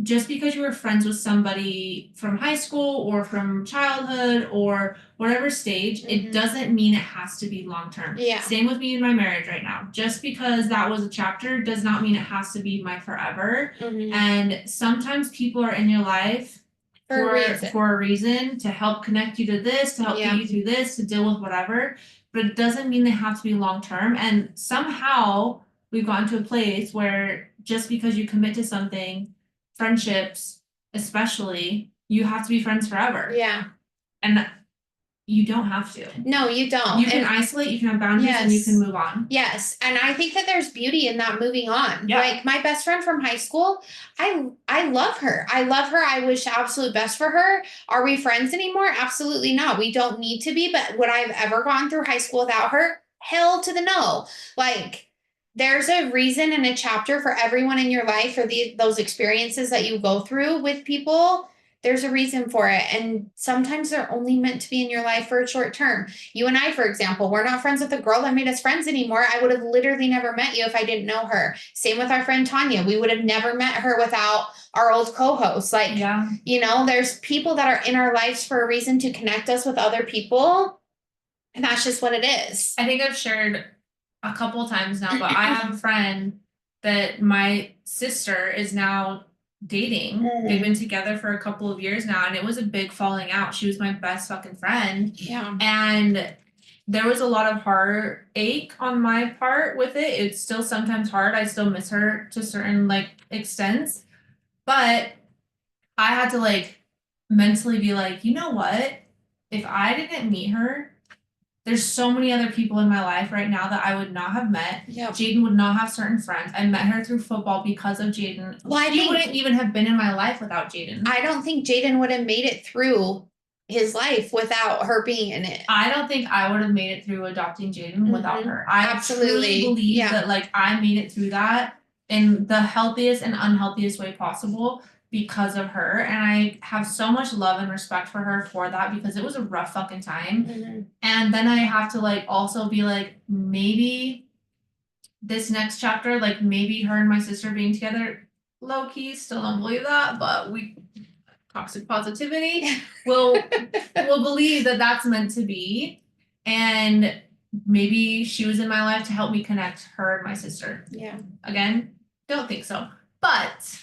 just because you were friends with somebody from high school or from childhood or whatever stage, it doesn't mean it has to be long term. Yeah. Same with me in my marriage right now. Just because that was a chapter does not mean it has to be my forever. And sometimes people are in your life for a reason to help connect you to this, to help get you through this, to deal with whatever. But it doesn't mean they have to be long term. And somehow we've gotten to a place where just because you commit to something, friendships, especially, you have to be friends forever. Yeah. And you don't have to. No, you don't. You can isolate, you can have boundaries, and you can move on. Yes. And I think that there's beauty in that moving on. Yeah. Like my best friend from high school, I love her. I love her. I wish absolute best for her. Are we friends anymore? Absolutely not. We don't need to be, but would I have ever gone through high school without her? Hell to the no. Like there's a reason and a chapter for everyone in your life, for those experiences that you go through with people. There's a reason for it. And sometimes they're only meant to be in your life for a short term. You and I, for example, we're not friends with the girl that made us friends anymore. I would have literally never met you if I didn't know her. Same with our friend Tanya. We would have never met her without our old co-host. Like, there's people that are in our lives for a reason to connect us with other people. And that's just what it is. I think I've shared a couple times now, but I have a friend that my sister is now dating. They've been together for a couple of years now, and it was a big falling out. She was my best fucking friend. Yeah. And there was a lot of heartache on my part with it. It's still sometimes hard. I still miss her to certain like extents. But I had to like mentally be like, you know what? If I didn't meet her, there's so many other people in my life right now that I would not have met. Yep. Jaden would not have certain friends. I met her through football because of Jaden. Well, she wouldn't even have been in my life without Jaden. I don't think Jaden would have made it through his life without her being in it. I don't think I would have made it through adopting Jaden without her. I absolutely truly believe that like I made it through that in the healthiest and unhealthiest way possible because of her, and I have so much love and respect for her for that, because it was a rough fucking time. And then I have to like also be like, maybe this next chapter, like maybe her and my sister being together, low key, still don't believe that, but we toxic positivity will believe that that's meant to be, and maybe she was in my life to help me connect her and my sister. Again, don't think so, but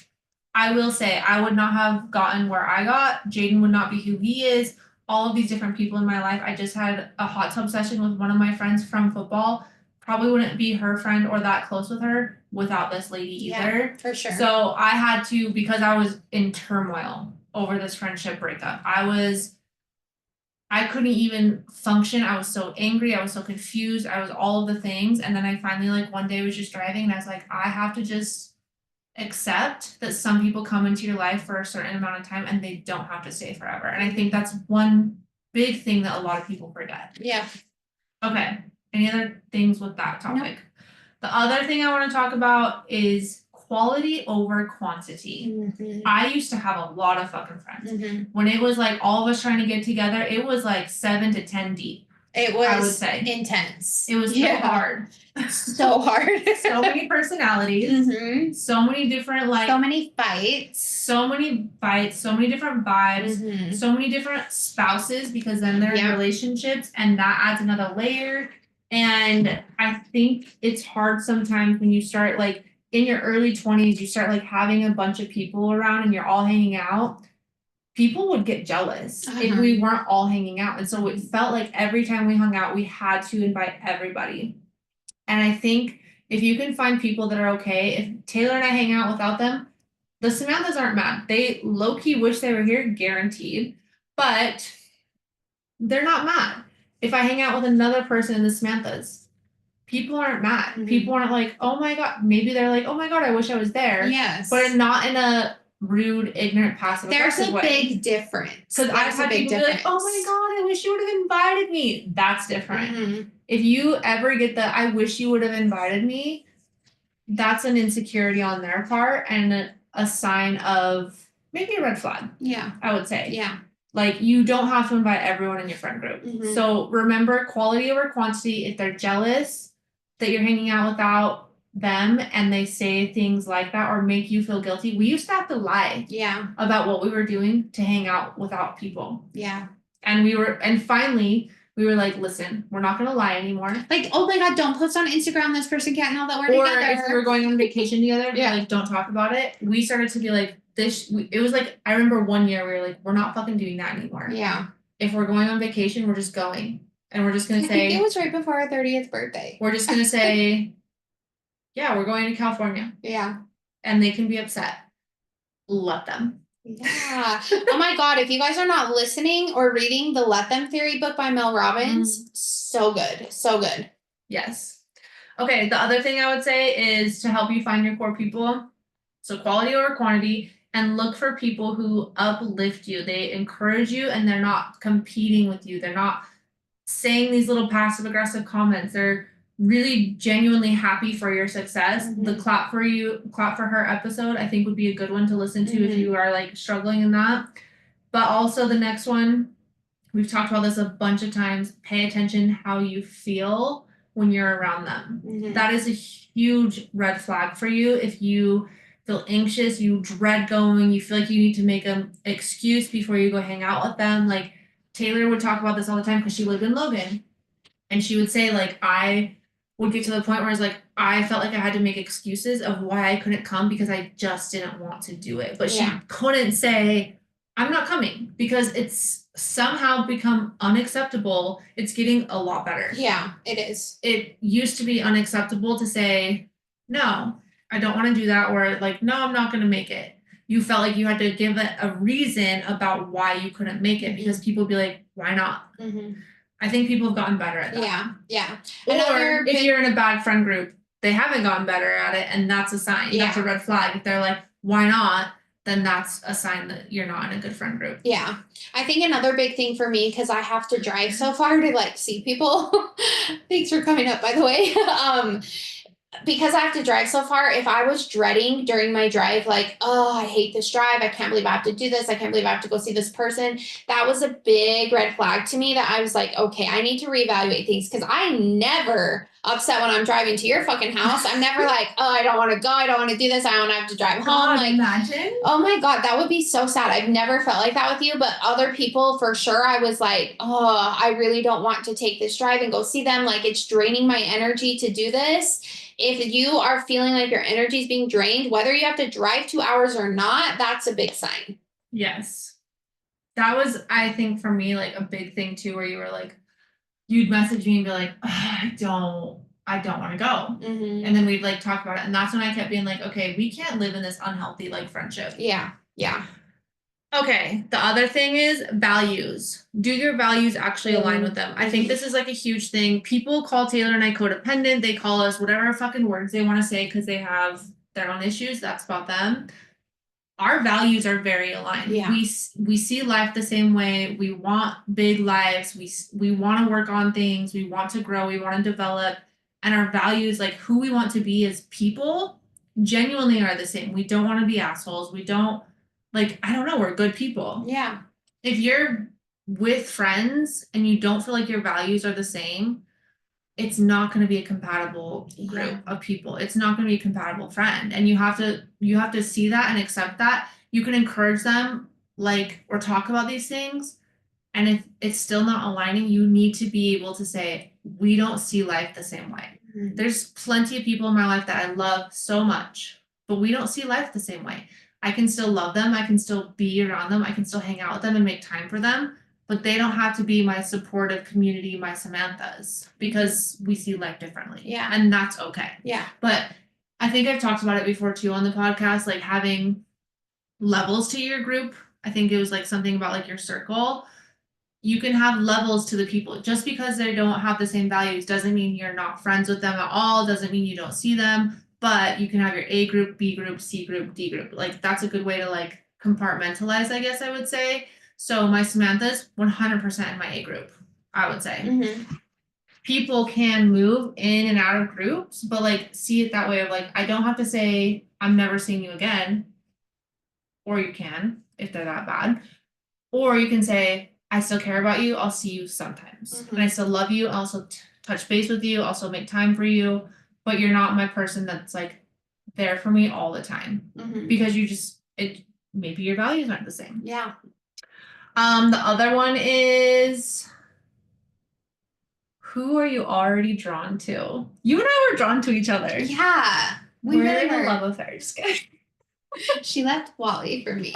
I will say I would not have gotten where I got. Jaden would not be who he is. All of these different people in my life. I just had a hot tub session with one of my friends from football. Probably wouldn't be her friend or that close with her without this lady either. Yeah, for sure. So I had to, because I was in turmoil over this friendship breakup. I couldn't even function. I was so angry. I was so confused. I was all of the things. And then I finally, like, one day was just driving and I was like, I have to just accept that some people come into your life for a certain amount of time and they don't have to stay forever. And I think that's one big thing that a lot of people forget. Yeah. Okay. Any other things with that topic? The other thing I want to talk about is quality over quantity. Mm-hmm. I used to have a lot of fucking friends. Mm-hmm. When it was like all of us trying to get together, it was like 7 to 10 deep. It was, I would say, intense. It was so hard. So hard. So many personalities. Mm-hmm. So many different like. So many fights. So many fights. So many different vibes. Mm-hmm. So many different spouses because then they're in relationships and that adds another layer. And I think it's hard sometimes when you start like in your early 20s, you start like having a bunch of people around and you're all hanging out. People would get jealous if we weren't all hanging out. And so it felt like every time we hung out, we had to invite everybody. And I think if you can find people that are okay, if Taylor and I hang out without them, the Samanthas aren't mad. They low-key wish they were here, guaranteed. But they're not mad. If I hang out with another person in the Samanthas, people aren't mad. Mm-hmm. People aren't like, oh my God. Maybe they're like, oh my God, I wish I was there. Yes. But not in a rude, ignorant, passive aggressive way. There's a big difference. Because I've had people be like, oh my God, I wish you would have invited me. That's different. Mm-hmm. If you ever get the, I wish you would have invited me, that's an insecurity on their part and a sign of maybe a red flag. Yeah. I would say. Yeah. Like, you don't have to invite everyone in your friend group. Mm-hmm. So remember, quality over quantity. If they're jealous that you're hanging out without them and they say things like that or make you feel guilty, we used to have to lie about what we were doing to hang out without people. Yeah. And finally we were like, listen, we're not gonna lie anymore. Like, oh my God, don't post on Instagram, this person can't know that we're together. Or if we were going on vacation together, like, don't talk about it. We started to be like, it was like, I remember one year we were like, we're not fucking doing that anymore. Yeah. If we're going on vacation, we're just going. And we're just gonna say, I think it was right before our 30th birthday. We're just gonna say, yeah, we're going to California. Yeah. And they can be upset. Let them. Yeah. Oh my God, if you guys are not listening or reading the Let Them Theory book by Mel Robbins, so good. So good. Yes. Okay, the other thing I would say is to help you find your core people. So quality over quantity, and look for people who uplift you. They encourage you and they're not competing with you. They're not saying these little passive aggressive comments. They're really genuinely happy for your success. The clap for her episode, I think would be a good one to listen to if you are like struggling in that. But also the next one, we've talked about this a bunch of times, pay attention how you feel when you're around them. That is a huge red flag for you. If you feel anxious, you dread going, you feel like you need to make an excuse before you go hang out with them. Like Taylor would talk about this all the time because she lived in Logan. And she would say, like, I would get to the point where it's like, I felt like I had to make excuses of why I couldn't come because I just didn't want to do it. But she couldn't say, I'm not coming, because it's somehow become unacceptable. It's getting a lot better. Yeah, it is. It used to be unacceptable to say, no, I don't want to do that, or like, no, I'm not going to make it. You felt like you had to give it a reason about why you couldn't make it, because people would be like, why not? I think people have gotten better at that. Yeah, yeah. Or if you're in a bad friend group, they haven't gotten better at it, and that's a sign. That's a red flag. If they're like, why not? Then that's a sign that you're not in a good friend group. Yeah. I think another big thing for me, because I have to drive so far to like see people. Thanks for coming up, by the way. Because I have to drive so far, if I was dreading during my drive, like, oh, I hate this drive, I can't believe I have to do this, I can't believe I have to go see this person, that was a big red flag to me, that I was like, okay, I need to reevaluate things, because I never upset when I'm driving to your fucking house. I'm never like, oh, I don't want to go, I don't want to do this, I don't have to drive home. Like, imagine. Oh my God, that would be so sad. I've never felt like that with you, but other people for sure, I was like, oh, I really don't want to take this drive and go see them. Like, it's draining my energy to do this. If you are feeling like your energy is being drained, whether you have to drive 2 hours or not, that's a big sign. Yes. That was, I think, for me, like a big thing too, where you were like, you'd message me and be like, I don't want to go. And then we'd like talk about it. And that's when I kept being like, okay, we can't live in this unhealthy like friendship. Yeah. Yeah. Okay. The other thing is values. Do your values actually align with them? I think this is like a huge thing. People call Taylor and I codependent. They call us whatever fucking words they want to say because they have their own issues, that's about them. Our values are very aligned. Yeah. We see life the same way. We want big lives. We want to work on things. We want to grow. We want to develop. And our values, like who we want to be as people, genuinely are the same. We don't want to be assholes. We don't like, I don't know, we're good people. Yeah. If you're with friends and you don't feel like your values are the same, it's not going to be a compatible group of people. It's not going to be a compatible friend. And you have to see that and accept that. You can encourage them like or talk about these things. And if it's still not aligning, you need to be able to say, we don't see life the same way. Mhm. There's plenty of people in my life that I love so much, but we don't see life the same way. I can still love them. I can still be around them. I can still hang out with them and make time for them. But they don't have to be my supportive community, my Samanthas, because we see life differently. Yeah. And that's okay. Yeah. But I think I've talked about it before too on the podcast, like having levels to your group. I think it was like something about like your circle. You can have levels to the people. Just because they don't have the same values doesn't mean you're not friends with them at all, doesn't mean you don't see them, but you can have your A group, B group, C group, D group. Like that's a good way to like compartmentalize, I guess I would say. So my Samantha's 100% in my A group, I would say. Mm-hmm. People can move in and out of groups, but like see it that way of like, I don't have to say, I'm never seeing you again. Or you can, if they're that bad. Or you can say, I still care about you. I'll see you sometimes. Mm-hmm. And I still love you. I'll also touch base with you. Also make time for you. But you're not my person that's like there for me all the time. Mm-hmm. Because maybe your values aren't the same. Yeah. The other one is, who are you already drawn to? You and I were drawn to each other. Yeah. We're in a love affair. Just kidding. She left Wally for me.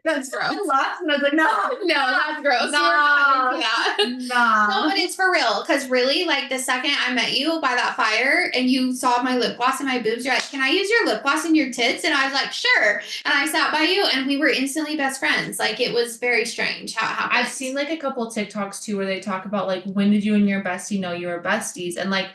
That's gross. And I was like, no, that's gross. No, but it's for real. Because really, like the second I met you by that fire and you saw my lip gloss and my boobs, you're like, can I use your lip gloss and your tits? And I was like, sure. And I sat by you and we were instantly best friends. Like it was very strange how it happened. I've seen like a couple TikToks too where they talk about like, when did you and your bestie know you were besties? And like,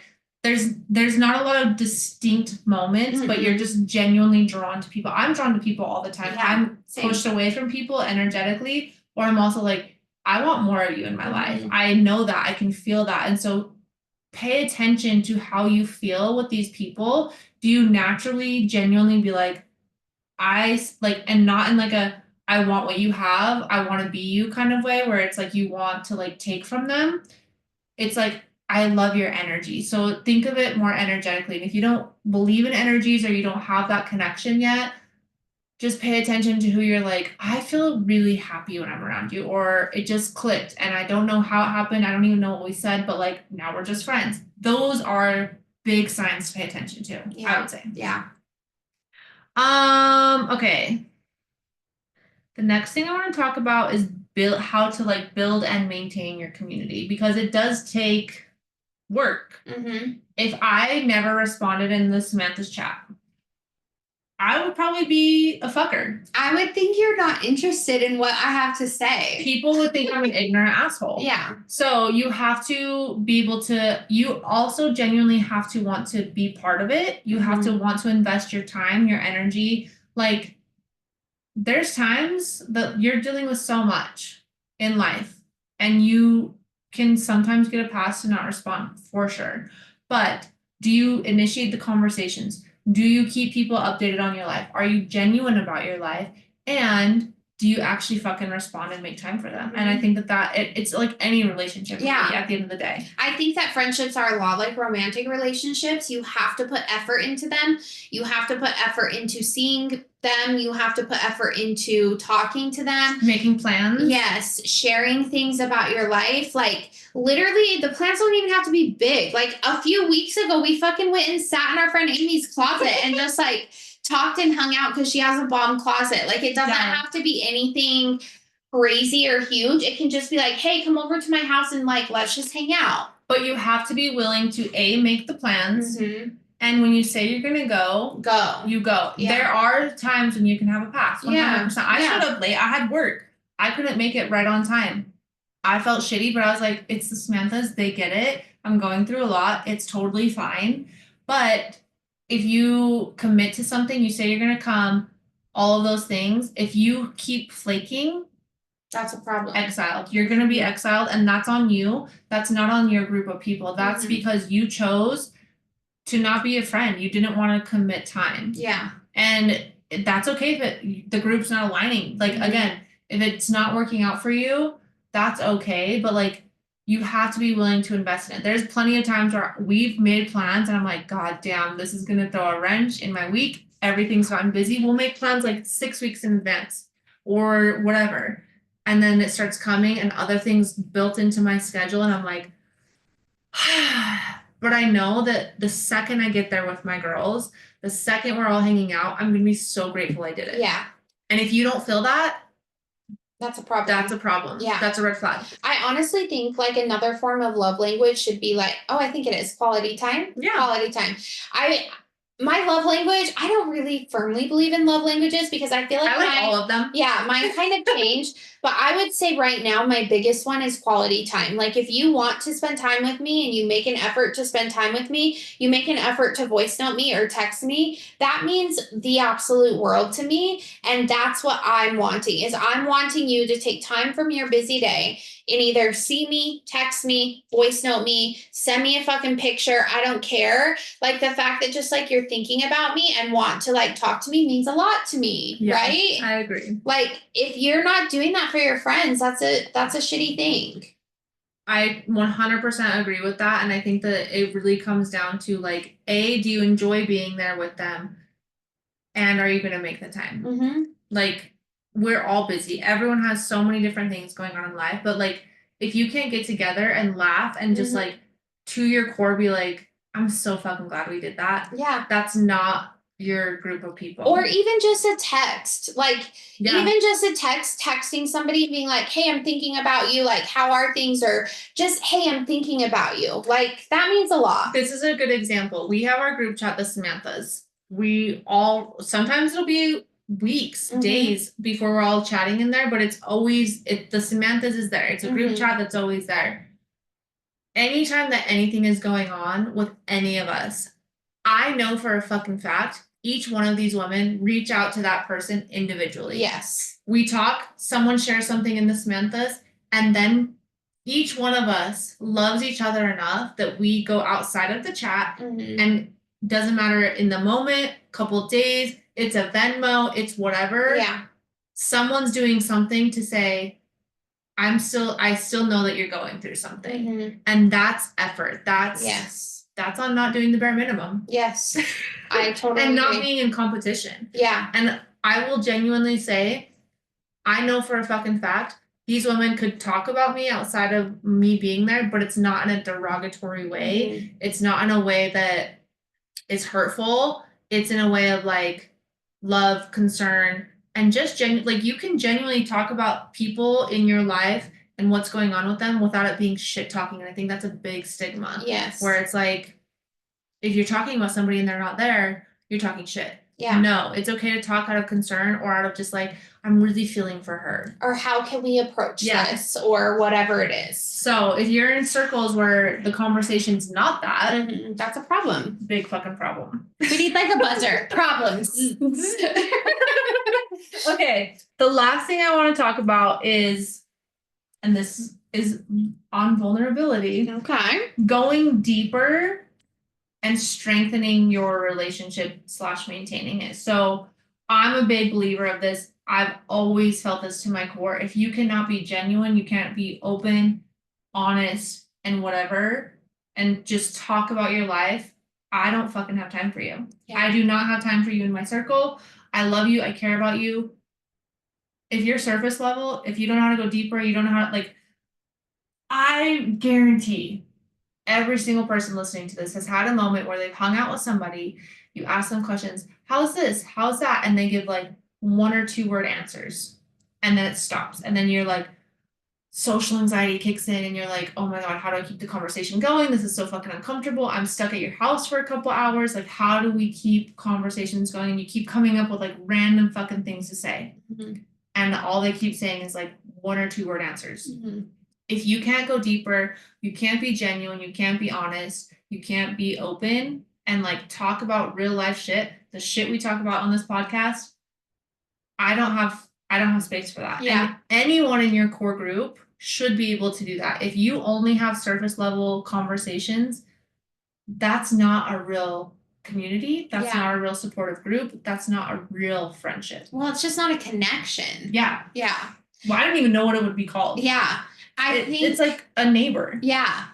there's not a lot of distinct moments, but you're just genuinely drawn to people. I'm drawn to people all the time. Yeah, I'm pushed away from people energetically, or I'm also like, I want more of you in my life. I know that. I can feel that. And so pay attention to how you feel with these people. Do you naturally, genuinely be like, and not in like a, I want what you have, I want to be you kind of way, where it's like you want to like take from them. It's like, I love your energy. So think of it more energetically. And if you don't believe in energies or you don't have that connection yet, just pay attention to who you're like, I feel really happy when I'm around you, or it just clicked and I don't know how it happened. I don't even know what we said, but like now we're just friends. Those are big signs to pay attention to, I would say. Yeah. Okay. The next thing I want to talk about is how to like build and maintain your community, because it does take work. Mm-hmm. If I never responded in the Samantha's chat, I would probably be a fucker. I would think you're not interested in what I have to say. People would think I'm an ignorant asshole. Yeah. So you have to be able to, you also genuinely have to want to be part of it. You have to want to invest your time, your energy. Like, there's times that you're dealing with so much in life and you can sometimes get a pass to not respond, for sure. But do you initiate the conversations? Do you keep people updated on your life? Are you genuine about your life? And do you actually fucking respond and make time for them? And I think it's like any relationship, really, at the end of the day. I think that friendships are a lot like romantic relationships. You have to put effort into them. You have to put effort into seeing them. You have to put effort into talking to them. Making plans. Yes. Sharing things about your life. Like, literally, the plans don't even have to be big. Like, a few weeks ago, we fucking went and sat in our friend Amy's closet and just, like, talked and hung out because she has a bomb closet. Like, it doesn't have to be anything crazy or huge. It can just be like, hey, come over to my house and, like, let's just hang out. But you have to be willing to, make the plans. And when you say you're going to go, you go. Yeah. There are times when you can have a pass. 100%. I showed up late. I had work. I couldn't make it right on time. I felt shitty, but I was like, it's the Samanthas. They get it. I'm going through a lot. It's totally fine. But if you commit to something, you say you're gonna come, all of those things, if you keep flaking, That's a problem. exiled. You're gonna be exiled, and that's on you. That's not on your group of people. That's because you chose to not be a friend. You didn't want to commit time. Yeah. And that's okay if the group's not aligning. Like again, if it's not working out for you, that's okay. But like you have to be willing to invest in it. There's plenty of times where we've made plans and I'm like, God damn, this is gonna throw a wrench in my week. Everything's gotten busy. We'll make plans like 6 weeks in advance or whatever. And then it starts coming and other things built into my schedule, and I'm like, but I know that the second I get there with my girls, the second we're all hanging out, I'm gonna be so grateful I did it. Yeah. And if you don't feel that, that's a problem. That's a problem. Yeah. That's a red flag. I honestly think like another form of love language should be like, oh, I think it is quality time. Yeah. Quality time. My love language, I don't really firmly believe in love languages because I feel like I like all of them. Yeah, mine kind of changed. But I would say right now my biggest one is quality time. Like if you want to spend time with me and you make an effort to spend time with me, you make an effort to voice note me or text me, that means the absolute world to me. And that's what I'm wanting is I'm wanting you to take time from your busy day and either see me, text me, voice note me, send me a fucking picture. I don't care. Like the fact that just like you're thinking about me and want to like talk to me means a lot to me, Yeah, right? I agree. Like if you're not doing that for your friends, that's a shitty thing. I 100% agree with that, and I think that it really comes down to like, A, do you enjoy being there with them? And are you gonna make the time? Like we're all busy. Everyone has so many different things going on in life, but like if you can't get together and laugh and just like to your core be like, I'm so fucking glad we did that. Yeah. That's not your group of people. Or even just a text. Like even just a text, texting somebody being like, hey, I'm thinking about you. Like, how are things? Or just, hey, I'm thinking about you. Like that means a lot. This is a good example. We have our group chat, the Samanthas. We all sometimes it'll be weeks, days before we're all chatting in there, but it's always the Samanthas is there. It's a group chat that's always there. Anytime that anything is going on with any of us, I know for a fucking fact each one of these women reach out to that person individually. Yes. We talk, someone shares something in the Samanthas, and then each one of us loves each other enough that we go outside of the chat and doesn't matter in the moment, couple days, it's a Venmo, it's whatever. Yeah. Someone's doing something to say, I still know that you're going through something. And that's effort. That's on not doing the bare minimum. Yes. I totally and agree. not being in competition. Yeah. And I will genuinely say, I know for a fucking fact these women could talk about me outside of me being there, but it's not in a derogatory way. It's not in a way that is hurtful. It's in a way of like love, concern, and just like you can genuinely talk about people in your life and what's going on with them without it being shit talking. And I think that's a big stigma. Yes. Where it's like, if you're talking about somebody and they're not there, you're talking shit. Yeah. No, it's okay to talk out of concern or out of just like, I'm really feeling for her. Or how can we approach this or whatever it is. So if you're in circles where the conversation's not that, that's a problem. Big fucking problem. We need like a buzzer. Problems. Okay. The last thing I want to talk about is, and this is on vulnerability. Okay. Going deeper and strengthening your relationship / maintaining it. So I'm a big believer of this. I've always felt this to my core. If you cannot be genuine, you can't be open, honest, and whatever, and just talk about your life, I don't fucking have time for you. Yeah. I do not have time for you in my circle. I love you. I care about you. If you're surface level, if you don't know how to go deeper, you don't know how to, like, I guarantee every single person listening to this has had a moment where they've hung out with somebody, you ask them questions, how's this, how's that, and they give like 1 or 2 word answers, and then it stops, and then you're like, social anxiety kicks in, and you're like, oh my god, how do I keep the conversation going? This is so fucking uncomfortable. I'm stuck at your house for a couple hours. Like, how do we keep conversations going? And you keep coming up with like random fucking things to say, and all they keep saying is like 1 or 2 word answers. If you can't go deeper, you can't be genuine, you can't be honest, you can't be open, and like talk about real life shit, the shit we talk about on this podcast, I don't have space for that. Yeah. And anyone in your core group should be able to do that. If you only have surface level conversations, that's not a real community. That's Yeah. not a real supportive group. That's not a real friendship. Well, it's just not a connection. Yeah. Yeah. Well, I don't even know what it would be called. Yeah. I think it's like a neighbor. Yeah.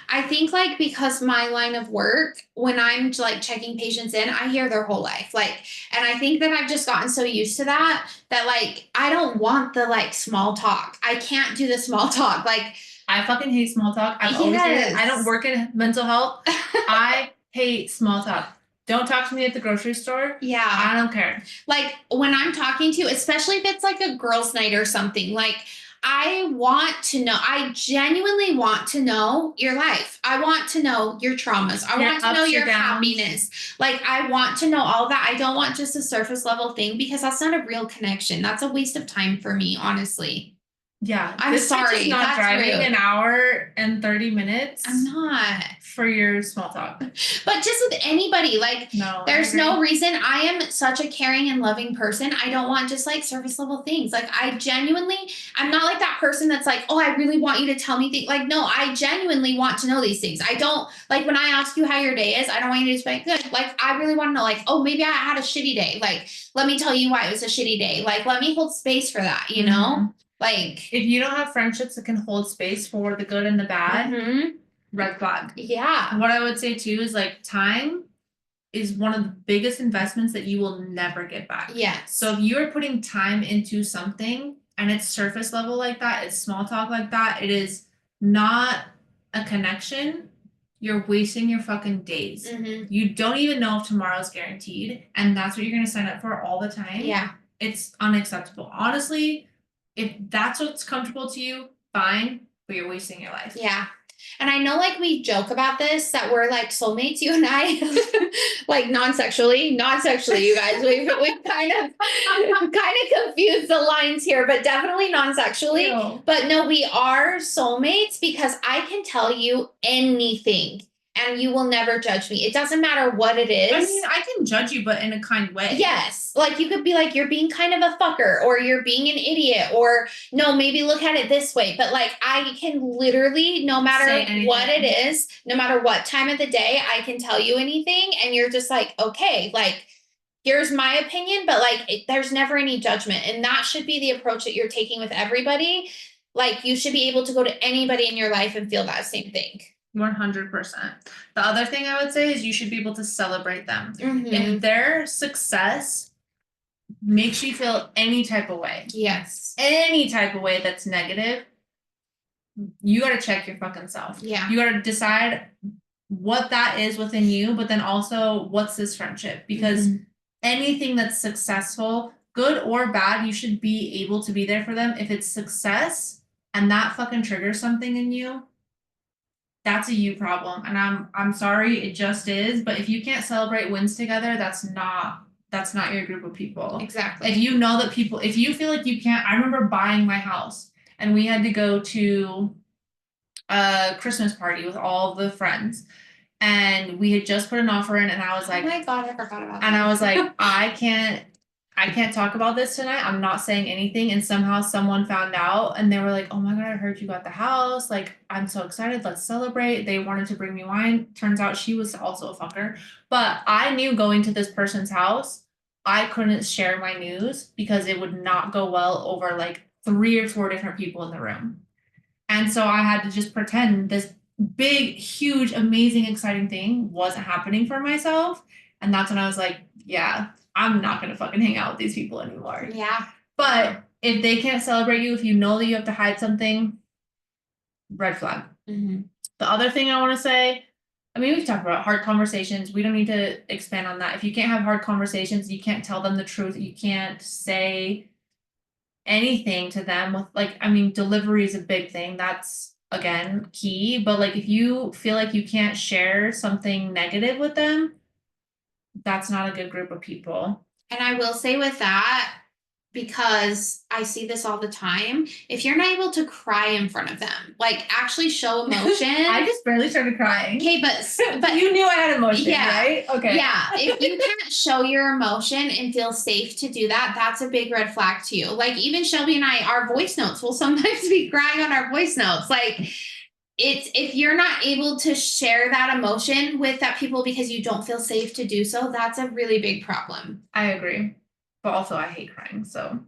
I think like because my line of work, when I'm like checking patients in, I hear their whole life. Like, and I think that I've just gotten so used to that like I don't want the like small talk. I can't do the small talk. Like I fucking hate small talk. I've always hated it. I don't work in mental health. I hate small talk. Don't talk to me at the grocery store. Yeah. I don't care. Like when I'm talking to, especially if it's like a girls' night or something, like I want to know, I genuinely want to know your life. I want to know your traumas. I want to know your happiness. Like I want to know all that. I don't want just a surface level thing because that's not a real connection. That's a waste of time for me, honestly. Yeah. I'm sorry. Is not driving an hour and 30 minutes. I'm not. For your small talk. But just with anybody, like no, there's no reason. I am such a caring and loving person. I don't want just like surface level things. Like I genuinely, I'm not like that person that's like, oh, I really want you to tell me things. Like, no, I genuinely want to know these things. I don't like when I ask you how your day is, I don't want you to just be like, good. Like, I really want to know, like, oh, maybe I had a shitty day. Like, let me tell you why it was a shitty day. Like, let me hold space for that, you know? Like, if you don't have friendships that can hold space for the good and the bad, red flag. Yeah. What I would say too is like time is one of the biggest investments that you will never get back. Yes. So if you are putting time into something and it's surface level like that, it's small talk like that, it is not a connection. You're wasting your fucking days. You don't even know if tomorrow's guaranteed, and that's what you're gonna sign up for all the time. Yeah. It's unacceptable. Honestly, if that's what's comfortable to you, fine, but you're wasting your life. Yeah. And I know like we joke about this, that we're like soulmates, you and I, like non-sexually, you guys, we've kind of confused the lines here, but definitely non-sexually. Ew. But no, we are soulmates because I can tell you anything and you will never judge me. It doesn't matter what it is. I mean, I can judge you, but in a kind way. Yes. Like you could be like, you're being kind of a fucker, or you're being an idiot, or no, maybe look at it this way. But like, I can literally, no matter what it is, no matter what time of the day, I can tell you anything. And you're just like, okay, like, here's my opinion, but like, there's never any judgment. And that should be the approach that you're taking with everybody. Like, you should be able to go to anybody in your life and feel that same thing. 100%. The other thing I would say is you should be able to celebrate them. If their success makes you feel any type of way, yes, any type of way that's negative, you got to check your fucking self. Yeah. You got to decide what that is within you, but then also what's this friendship? Because anything that's successful, good or bad, you should be able to be there for them. If it's success and that fucking triggers something in you, that's a you problem. And I'm sorry, it just is. But if you can't celebrate wins together, that's not your group of people. Exactly. If you know that people, if you feel like you can't, I remember buying my house and we had to go to a Christmas party with all the friends. And we had just put an offer in and I was like, oh my God, I forgot about that. And I was like, I can't talk about this tonight. I'm not saying anything. And somehow someone found out and they were like, oh my God, I heard you got the house. Like, I'm so excited. Let's celebrate. They wanted to bring me wine. Turns out she was also a fucker. But I knew going to this person's house, I couldn't share my news because it would not go well over like 3 or 4 different people in the room. And so I had to just pretend this big, huge, amazing, exciting thing wasn't happening for myself. And that's when I was like, yeah, I'm not going to fucking hang out with these people anymore. Yeah. But if they can't celebrate you, if you know that you have to hide something, red flag. The other thing I want to say, I mean, we've talked about hard conversations. We don't need to expand on that. If you can't have hard conversations, you can't tell them the truth. You can't say anything to them with like, I mean, delivery is a big thing. That's again key. But like, if you feel like you can't share something negative with them, that's not a good group of people. And I will say with that, because I see this all the time. If you're not able to cry in front of them, like actually show emotion. I just barely started crying. Okay, but you knew I had emotion, yeah, right? Okay. Yeah, if you can't show your emotion and feel safe to do that, that's a big red flag to you. Like even Shelby and I, our voice notes will sometimes be crying on our voice notes. Like it's if you're not able to share that emotion with that people because you don't feel safe to do so, that's a really big problem. I agree. But also I hate crying, so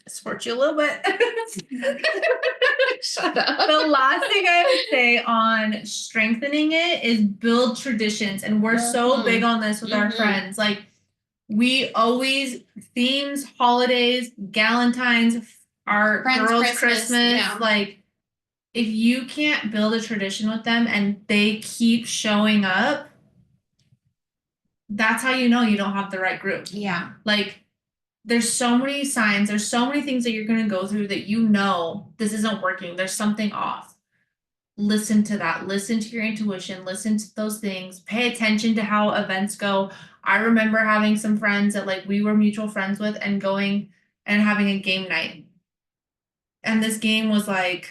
support you a little bit. Shut up. The last thing I would say on strengthening it is build traditions. And we're so big on this with our friends. Like we always themes, holidays, Galentine's, our Friends girls' Christmas. yeah. Like if you can't build a tradition with them and they keep showing up, that's how you know you don't have the right group. Yeah. Like there's so many signs, there's so many things that you're going to go through that you know this isn't working. There's something off. Listen to that. Listen to your intuition. Listen to those things. Pay attention to how events go. I remember having some friends that like we were mutual friends with and going and having a game night. And this game was like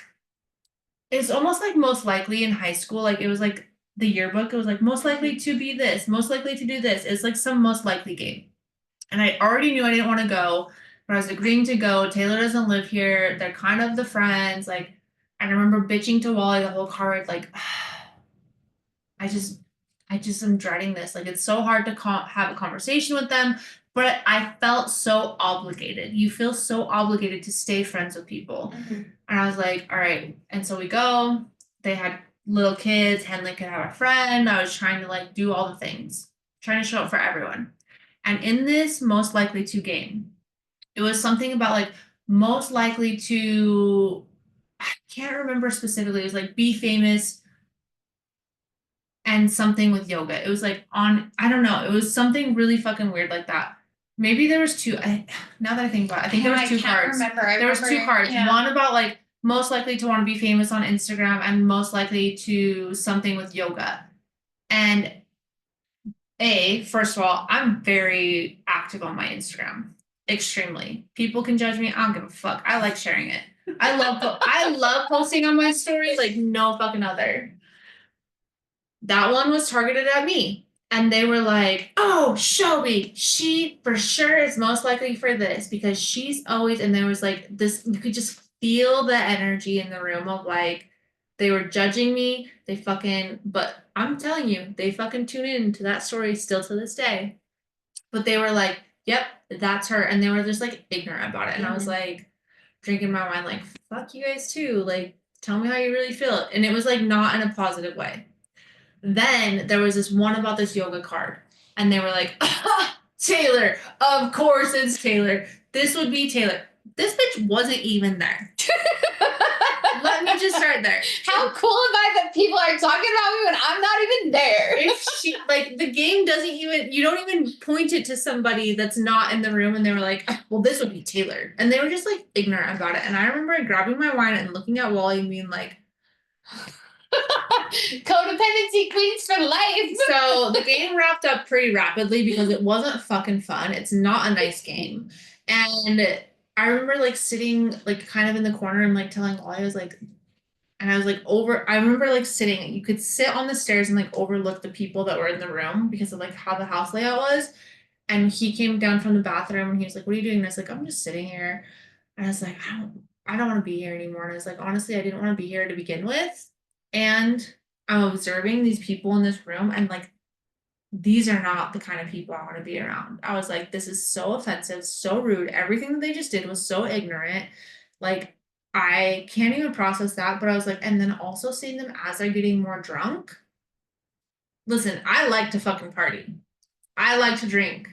it's almost like most likely in high school. Like it was like the yearbook. It was like most likely to be this, most likely to do this. It's like some most likely game. And I already knew I didn't want to go, but I was agreeing to go. Tayler doesn't live here. They're kind of the friends. Like, I remember bitching to Wally the whole car ride, like, I just, I just am dreading this. Like, it's so hard to have a conversation with them, but I felt so obligated. You feel so obligated to stay friends with people. And I was like, all right. And so we go. They had little kids. Henley could have a friend. I was trying to like do all the things, trying to show up for everyone. And in this most likely to game, it was something about like most likely to, I can't remember specifically. It was like be famous and something with yoga. It was like on, I don't know. It was something really fucking weird like that. Maybe there was two. Now that I think about it, I think there was two cards. There was two cards. Yeah. One about like most likely to want to be famous on Instagram and most likely to something with yoga. And first of all, I'm very active on my Instagram. Extremely. People can judge me. I don't give a fuck. I like sharing it. I love posting on my stories like no fucking other. That one was targeted at me. And they were like, oh, Shelby, she for sure is most likely for this because she's always, and there was like this, you could just feel the energy in the room of like, they were judging me. But I'm telling you, they fucking tune in to that story still to this day. But they were like, yep, that's her. And they were just like ignorant about it. And I was like, drinking my wine, like, fuck you guys too. Like, tell me how you really feel. And it was like not in a positive way. Then there was this one about this yoga card. And they were like, Tayler, of course it's Tayler. This would be Tayler. This bitch wasn't even there. Let me just start there. How cool am I that people are talking about me when I'm not even there? If she like the game doesn't even you don't even point it to somebody that's not in the room and they were like, well, this would be Tayler. And they were just like ignorant about it. And I remember grabbing my wine and looking at Wally and being like codependency queens for life. So the game wrapped up pretty rapidly because it wasn't fucking fun. It's not a nice game. And I remember like sitting like kind of in the corner and like telling Wally, I was like, and I was like I remember like sitting, you could sit on the stairs and like overlook the people that were in the room because of like how the house layout was. And he came down from the bathroom and he was like, what are you doing? And I was like, I'm just sitting here. And I was like, I don't want to be here anymore. And I was like, honestly, I didn't want to be here to begin with. And I'm observing these people in this room and like, these are not the kind of people I want to be around. I was like, this is so offensive, so rude. Everything that they just did was so ignorant. Like, I can't even process that. But I was like, and then also seeing them as they're getting more drunk. Listen, I like to fucking party. I like to drink.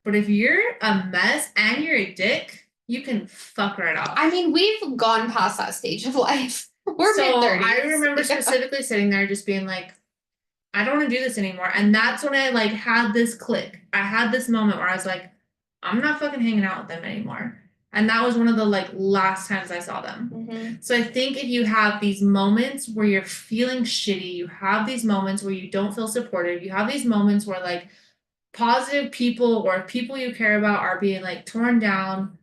But if you're a mess and you're a dick, you can fuck right off. I mean, we've gone past that stage of life. We're mid-30s. I remember specifically sitting there just being like, I don't want to do this anymore. And that's when I like had this click. I had this moment where I was like, I'm not fucking hanging out with them anymore. And that was one of the like last times I saw them. So I think if you have these moments where you're feeling shitty, you have these moments where you don't feel supported, you have these moments where like positive people or people you care about are being like torn down,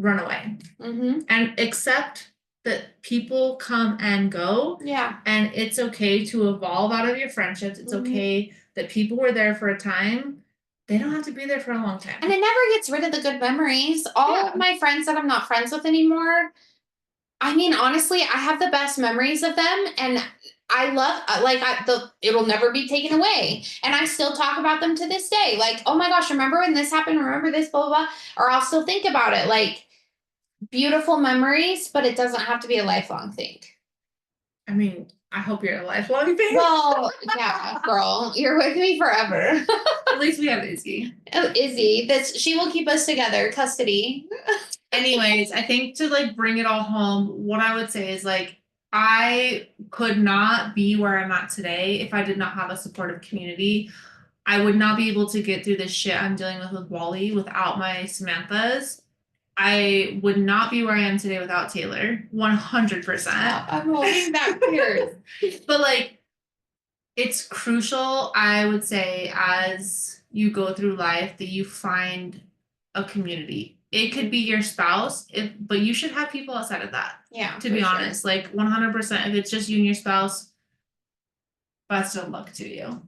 run away and accept that people come and go. Yeah. And it's okay to evolve out of your friendships. It's okay that people were there for a time. They don't have to be there for a long time. And it never gets rid of the good memories. All of my friends that I'm not friends with anymore, I mean, honestly, I have the best memories of them, and I love it'll never be taken away. And I still talk about them to this day. Like, oh my gosh, remember when this happened? Remember this, blah, blah, blah. Or I'll still think about it. Like, beautiful memories, but it doesn't have to be a lifelong thing. I mean, I hope you're a lifelong thing. Well, yeah, girl, you're with me forever. At least we have Izzy. Oh, Izzy, she will keep us together, custody. Anyways, I think to like bring it all home, what I would say is like I could not be where I'm at today if I did not have a supportive community. I would not be able to get through this shit I'm dealing with Wally without my Samanthas. I would not be where I am today without Tayler, 100%. I'm holding back tears. But like, it's crucial, I would say, as you go through life that you find a community. It could be your spouse, but you should have people outside of that. Yeah. To be honest, like 100%, if it's just you and your spouse, best of luck to you.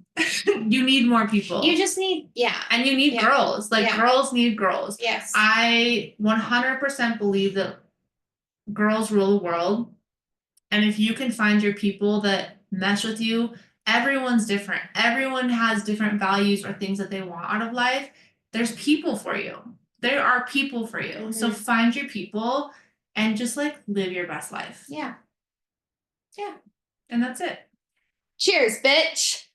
You need more people. You just need, and you need girls. Like girls need girls. Yes. I 100% believe that girls rule the world. And if you can find your people that mesh with you, everyone's different. Everyone has different values or things that they want out of life. There's people for you. There are people for you. So find your people and just like live your best life. Yeah. Yeah. And that's it. Cheers, bitch.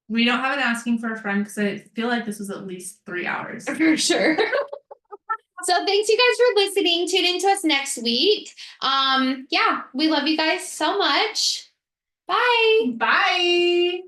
We don't have an asking for a friend because I feel like this was at least 3 hours. For sure. So thanks you guys for listening. Tune in to us next week. Yeah, we love you guys so much. Bye. Bye.